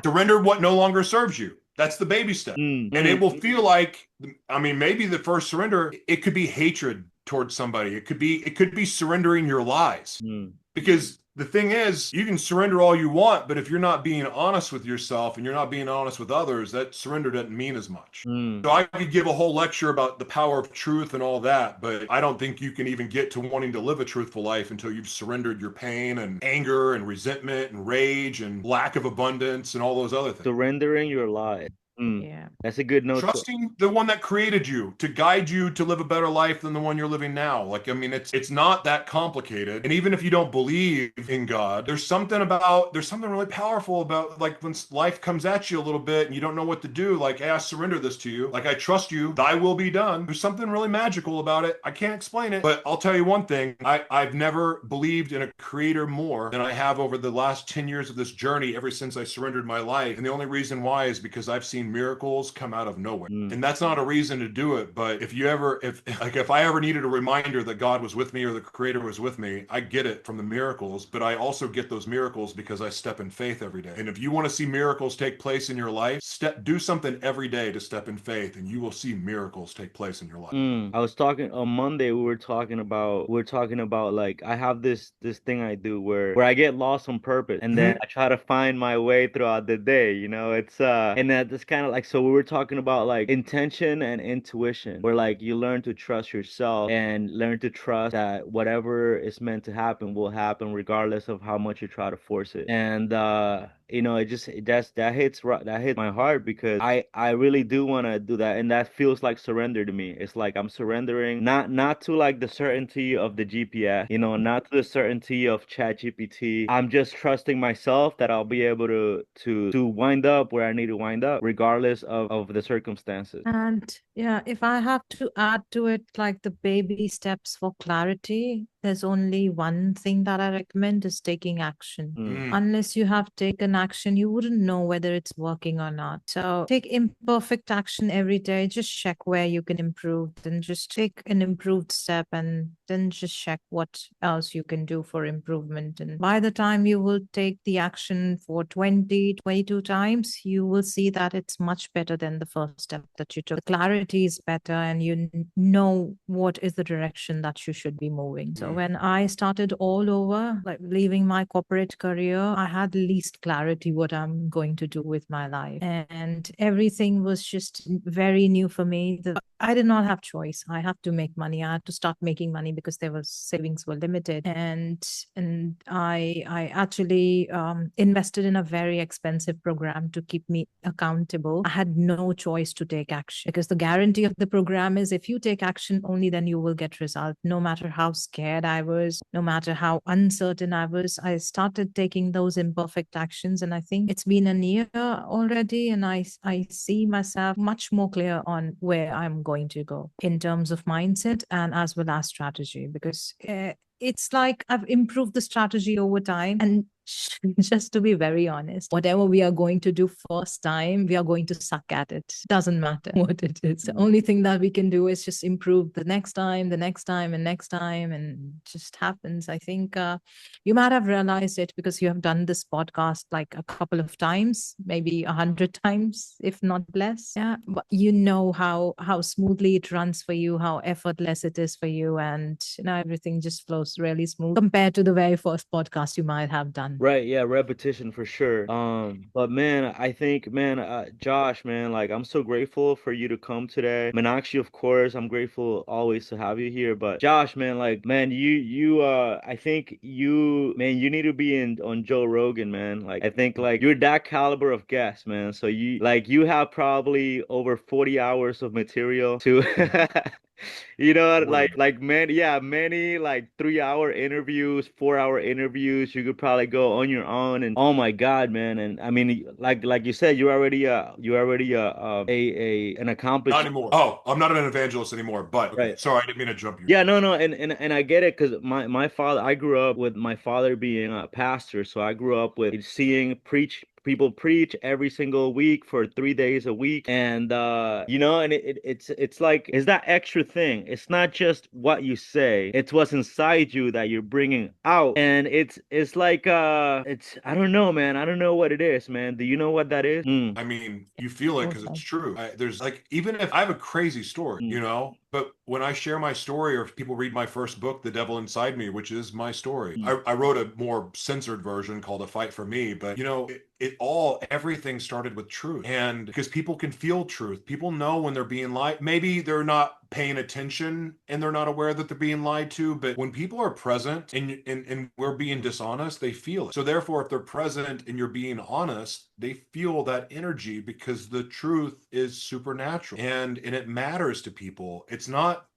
Surrender what no longer serves you. That's the baby step. And it will feel like, I mean, maybe the first surrender, it could be hatred towards somebody. It could be surrendering your lies. Because the thing is, you can surrender all you want, but if you're not being honest with yourself and you're not being honest with others, that surrender doesn't mean as much. So I could give a whole lecture about the power of truth and all that, but I don't think you can even get to wanting to live a truthful life until you've surrendered your pain and anger and resentment and rage and lack of abundance and all those other things. Surrendering your life. Yeah. That's a good note. Trusting the one that created you to guide you to live a better life than the one you're living now. Like, I mean, it's not that complicated. And even if you don't believe in God, there's something really powerful about, like, when life comes at you a little bit and you don't know what to do, like, hey, I surrender this to you. Like, I trust you. Thy will be done. There's something really magical about it. I can't explain it, but I'll tell you one thing. I've never believed in a creator more than I have over the last 10 years of this journey, ever since I surrendered my life. And the only reason why is because I've seen miracles come out of nowhere. And that's not a reason to do it, but if I ever needed a reminder that God was with me or the creator was with me, I get it from the miracles, but I also get those miracles because I step in faith every day. And if you want to see miracles take place in your life, do something every day to step in faith, and you will see miracles take place in your life. I was talking on Monday, we were talking about like, I have this thing I do where I get lost on purpose, and then I try to find my way throughout the day, it's and that's kind of like, so we were talking about like intention and intuition, where like you learn to trust yourself and learn to trust that whatever is meant to happen will happen regardless of how much you try to force it. And that hits my heart, because I really do want to do that, and that feels like surrender to me. It's like I'm surrendering not to like the certainty of the GPS, not to the certainty of ChatGPT. I'm just trusting myself that I'll be able to wind up where I need to wind up, regardless of the circumstances. And yeah, if I have to add to it, like the baby steps for clarity, there's only one thing that I recommend is taking action. Unless you have taken action, you wouldn't know whether it's working or not. So take imperfect action every day. Just check where you can improve. Then just take an improved step, and then just check what else you can do for improvement. And by the time you will take the action for 20, 22 times, you will see that it's much better than the first step that you took. The clarity is better, and you know what is the direction that you should be moving. So when I started all over, like leaving my corporate career, I had least clarity what I'm going to do with my life. And everything was just very new for me. I did not have choice. I have to make money. I had to start making money because savings were limited. And I actually invested in a very expensive program to keep me accountable. I had no choice to take action, because the guarantee of the program is if you take action, only then you will get result. No matter how scared I was, no matter how uncertain I was, I started taking those imperfect actions. And I think it's been a year already, and I see myself much more clear on where I'm going to go in terms of mindset and as well as strategy, because it's like I've improved the strategy over time. And just to be very honest, whatever we are going to do first time, we are going to suck at it. Doesn't matter what it is. The only thing that we can do is just improve the next time, and next time, and it just happens. I think you might have realized it because you have done this podcast like a couple of times, maybe 100 times, if not less. Yeah, but you know how smoothly it runs for you, how effortless it is for you, and everything just flows really smooth compared to the very first podcast you might have done. repetition. Right, yeah, repetition for sure. But man, I think, man, Josh, man, like I'm so grateful for you to come today. I mean, actually, of course, I'm grateful always to have you here. But Josh, man, like, man, I think man, you need to be in on Joe Rogan, man. Like, I think like you're that caliber of guest, man. So you have probably over 40 hours of material to you know, Word. like many, yeah, many like 3 hour interviews, 4 hour interviews. You could probably go on your own, and oh my God, man! And I mean, like you said, you're already an Not accomplished, anymore. Oh, I'm not an evangelist anymore, but okay. right? Sorry, I didn't mean to jump you. Yeah, no, and I get it because my father, I grew up with my father being a pastor, so I grew up with seeing people preach every single week for 3 days a week, and and it's like it's that extra thing. It's not just what you say; it's what's inside you that you're bringing out, and it's like it's I don't know, man. I don't know what it is, man. Do you know what that is? Mm, I mean, you feel it because it's true. There's like, even if I have a crazy story, mm, but when I share my story or if people read my first book, The Devil Inside Me, which is my story, mm, I wrote a more censored version called A Fight for Me, but everything started with truth. And because people can feel truth, people know when they're being lied. Maybe they're not paying attention and they're not aware that they're being lied to, but when people are present and we're being dishonest, they feel it. So therefore, if they're present and you're being honest, they feel that energy because the truth is supernatural and it matters to people. It's not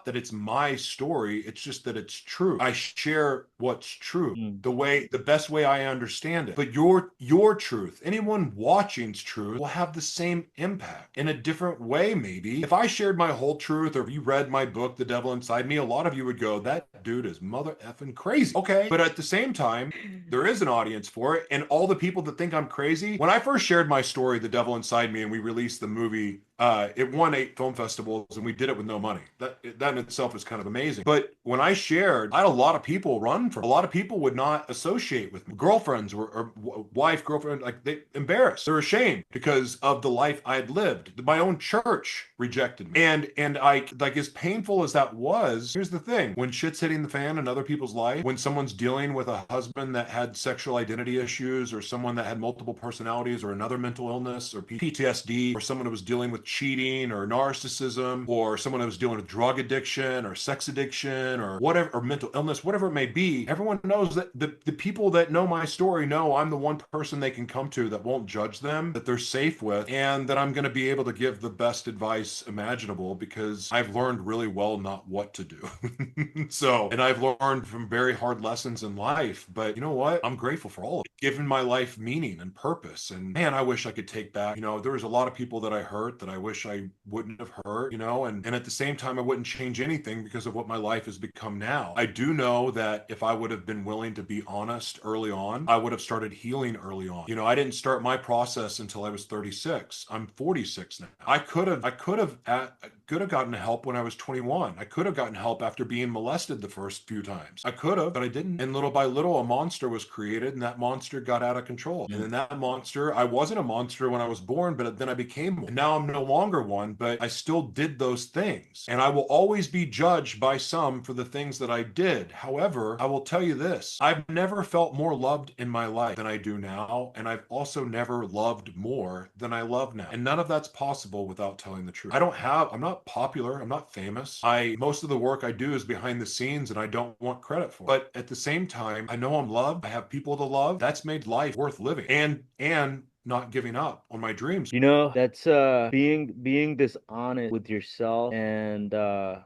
that it's my story, it's just that it's true. I share what's true, mm. the best way I understand it. But your truth, anyone watching's truth, will have the same impact in a different way, maybe. If I shared my whole truth, or if you read my book, The Devil Inside Me, a lot of you would go, that dude is mother effing crazy. Okay. But at the same time, there is an audience for it. And all the people that think I'm crazy, when I first shared my story, The Devil Inside Me, and we released the movie, it won 8 film festivals and we did it with no money. That in itself is kind of amazing. But when I shared, I had a lot of people run from. A lot of people would not associate with me. Girlfriends or wife, girlfriend, like they embarrassed. They're ashamed because of the life I had lived. My own church rejected me. And I, like, as painful as that was, here's the thing. When shit's hitting the fan in other people's life, when someone's dealing with a husband that had sexual identity issues, or someone that had multiple personalities, or another mental illness, or PTSD, or someone who was dealing with cheating or narcissism, or someone who was dealing with drug addiction or sex addiction or whatever, or mental illness, whatever it may be, everyone knows that the people that know my story know I'm the one person they can come to that won't judge them, that they're safe with, and that I'm going to be able to give the best advice imaginable because I've learned really well not what to do. And I've learned from very hard lessons in life, but you know what? I'm grateful for all of it, given my life meaning and purpose. And man, I wish I could take back, there was a lot of people that I hurt that I wish I wouldn't have hurt, and at the same time, I wouldn't change anything because of what my life has become now. I do know that if I would have been willing to be honest early on, I would have started healing early on. I didn't start my process until I was 36. I'm 46 now. I could have gotten help when I was 21. I could have gotten help after being molested the first few times. I could have, but I didn't. And little by little, a monster was created, and that monster got out of control. And then that monster, I wasn't a monster when I was born, but then I became one. And now I'm no longer one, but I still did those things. And I will always be judged by some for the things that I did. However, I will tell you this, I've never felt more loved in my life than I do now. And I've also never loved more than I love now. And none of that's possible without telling the truth. I'm not popular. I'm not famous. Most of the work I do is behind the scenes and I don't want credit for it. But at the same time, I know I'm loved. I have people to love. That's made life worth living. And not giving up on my dreams. That's being dishonest with yourself and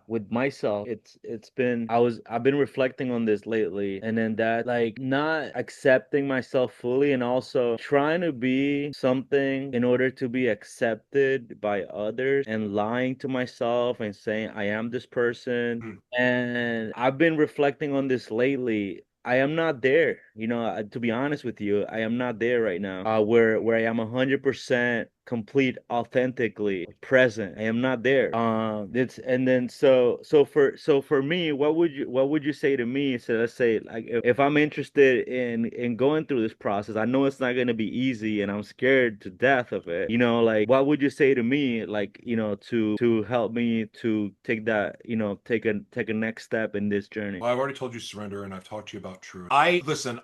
with myself. I've been reflecting on this lately, and then that, like, not accepting myself fully and also trying to be something in order to be accepted by others, and lying to myself and saying I am this person. And I've been reflecting on this lately. I am not there. To be honest with you, I am not there right now. Where I am 100% complete, authentically present. I am not there. It's and then so for me, what would you say to me? So let's say, like, if I'm interested in going through this process, I know it's not gonna be easy, and I'm scared to death of it. Like, what would you say to me, like, to help me to take that, take a next step in this journey? Well, I've already told you surrender, and I've talked to you about truth.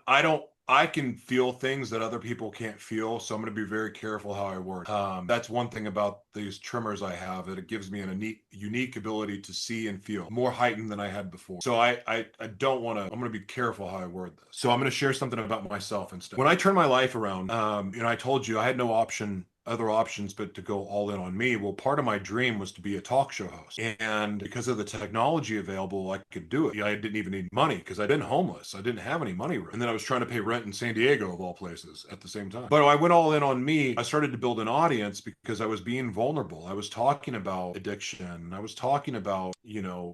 I don't I can feel things that other people can't feel, so I'm going to be very careful how I word. That's one thing about these trimmers I have, that it gives me a unique ability to see and feel more heightened than I had before. So I don't want to. I'm going to be careful how I word this. So I'm going to share something about myself instead. When I turned my life around, I told you I had no other options but to go all in on me. Well, part of my dream was to be a talk show host. And because of the technology available, I could do it. I didn't even need money because I'd been homeless. I didn't have any money. And then I was trying to pay rent in San Diego, of all places, at the same time. But I went all in on me. I started to build an audience because I was being vulnerable. I was talking about addiction. I was talking about,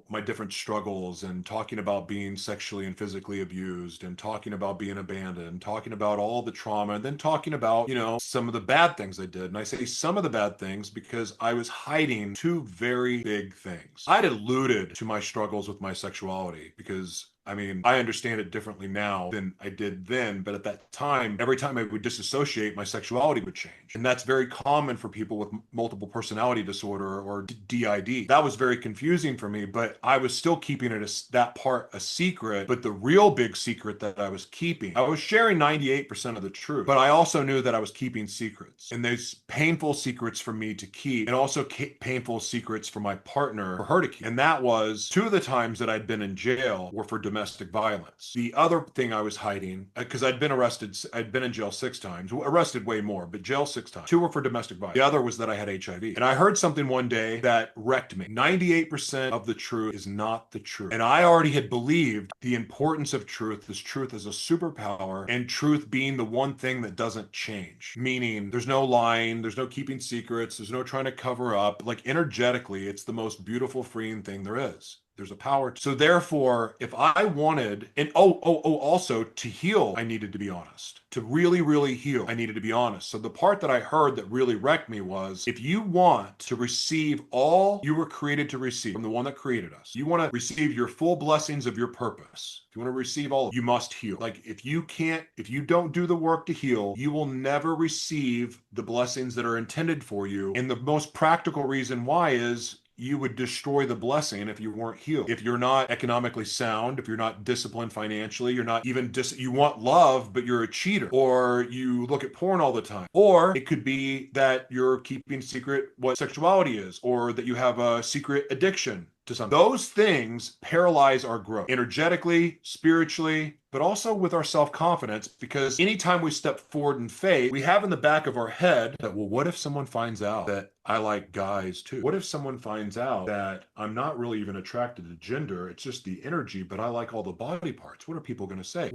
my different struggles, and talking about being sexually and physically abused, and talking about being abandoned, talking about all the trauma, and then talking about, some of the bad things I did. And I say some of the bad things because I was hiding two very big things. I'd alluded to my struggles with my sexuality because I understand it differently now than I did then, but at that time, every time I would disassociate, my sexuality would change. And that's very common for people with multiple personality disorder or DID. That was very confusing for me, but I was still keeping that part a secret. But the real big secret that I was keeping, I was sharing 98% of the truth, but I also knew that I was keeping secrets. And there's painful secrets for me to keep, and also painful secrets for my partner, for her to keep. And that was 2 of the times that I'd been in jail were for domestic violence. The other thing I was hiding, because I'd been in jail 6 times, arrested way more, but jail 6 times. 2 were for domestic violence. The other was that I had HIV. And I heard something one day that wrecked me. 98% of the truth is not the truth. And I already had believed the importance of truth, this truth as a superpower, and truth being the one thing that doesn't change. Meaning there's no lying, there's no keeping secrets, there's no trying to cover up. Like energetically, it's the most beautiful, freeing thing there is. There's a power. So therefore, if I wanted, and also to heal, I needed to be honest. To really, really heal, I needed to be honest. So the part that I heard that really wrecked me was, if you want to receive all you were created to receive from the one that created us, you want to receive your full blessings of your purpose. If you want to receive all, you must heal. Like if you don't do the work to heal, you will never receive the blessings that are intended for you. And the most practical reason why is, you would destroy the blessing if you weren't healed. If you're not economically sound, if you're not disciplined financially, you're not even you want love, but you're a cheater, or you look at porn all the time. Or it could be that you're keeping secret what sexuality is, or that you have a secret addiction to something. Those things paralyze our growth energetically, spiritually, but also with our self-confidence, because anytime we step forward in faith, we have in the back of our head that, well, what if someone finds out that I like guys too? What if someone finds out that I'm not really even attracted to gender, it's just the energy, but I like all the body parts? What are people going to say?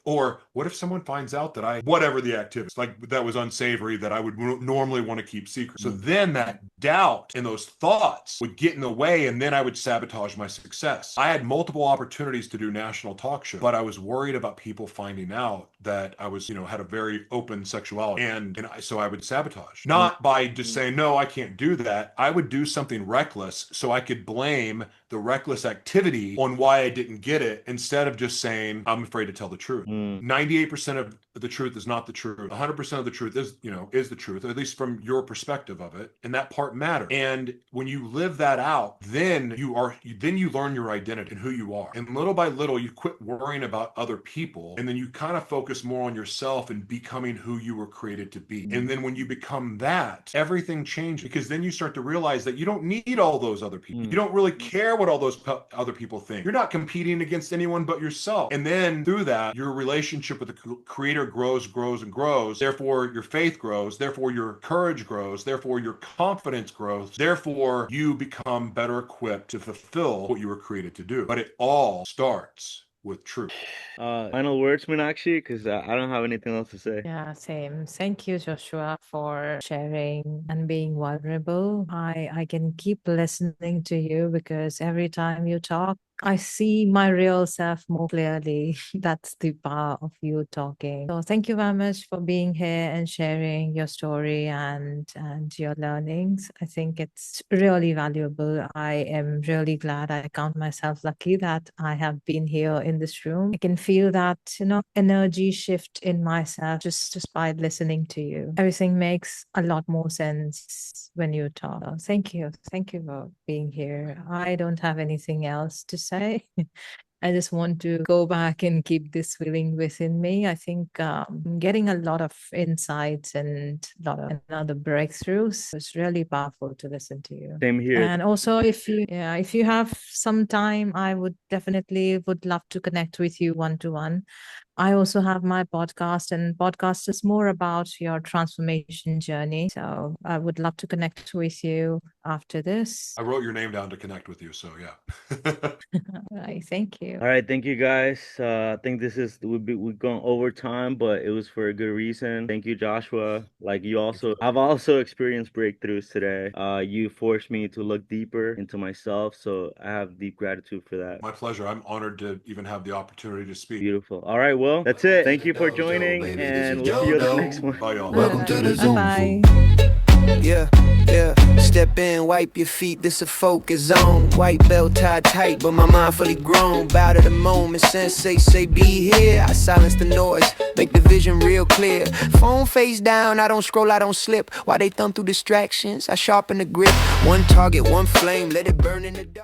Or what if someone finds out that whatever the activity, like that was unsavory, that I would normally want to keep secret. So then that doubt and those thoughts would get in the way, and then I would sabotage my success. I had multiple opportunities to do national talk shows, but I was worried about people finding out that I was, had a very open sexuality. So I would sabotage. Not by just saying, no, I can't do that. I would do something reckless so I could blame the reckless activity on why I didn't get it, instead of just saying, I'm afraid to tell the truth. 98% of the truth is not the truth. 100% of the truth is the truth, at least from your perspective of it. And that part matters. And when you live that out, then you learn your identity and who you are. And little by little, you quit worrying about other people. And then you kind of focus more on yourself and becoming who you were created to be. And then when you become that, everything changes, because then you start to realize that you don't need all those other people. You don't really care what all those other people think. You're not competing against anyone but yourself. And then through that, your relationship with the creator grows and grows. Therefore, your faith grows. Therefore, your courage grows. Therefore, your confidence grows. Therefore, you become better equipped to fulfill what you were created to do. But it all starts with truth. Final words, Meenakshi, because I don't have anything else to say. Yeah, same. Thank you, Joshua, for sharing and being vulnerable. I can keep listening to you, because every time you talk, I see my real self more clearly. That's the power of you talking. So thank you very much for being here and sharing your story and your learnings. I think it's really valuable. I am really glad. I count myself lucky that I have been here in this room. I can feel that, energy shift in myself just by listening to you. Everything makes a lot more sense when you talk. So thank you. Thank you for being here. I don't have anything else to say. I just want to go back and keep this feeling within me. I think I'm getting a lot of insights and a lot of other breakthroughs. It's really powerful to listen to you. Same here. And also, if you have some time, I would definitely would love to connect with you one to one. I also have my podcast, and podcast is more about your transformation journey. So I would love to connect with you after this. I wrote your name down to connect with you, so yeah. Right, thank you. All right, thank you guys. I think we've gone over time, but it was for a good reason. Thank you, Joshua. Like I've also experienced breakthroughs today. You forced me to look deeper into myself, so I have deep gratitude for that. My pleasure. I'm honored to even have the opportunity to speak. Beautiful. All right, well, that's it. Thank you for joining, and we'll see you at the next one. Bye, y'all. Welcome to the Zoom. Bye. Yeah, yeah. Step in, wipe your feet, this a focus zone. White belt tied tight, but my mind fully grown. Bow to the moment, sensei say be here. I silence the noise, make the vision real clear. Phone face down, I don't scroll, I don't slip. While they thumb through distractions, I sharpen the grip. One target, one flame, let it burn in the dark.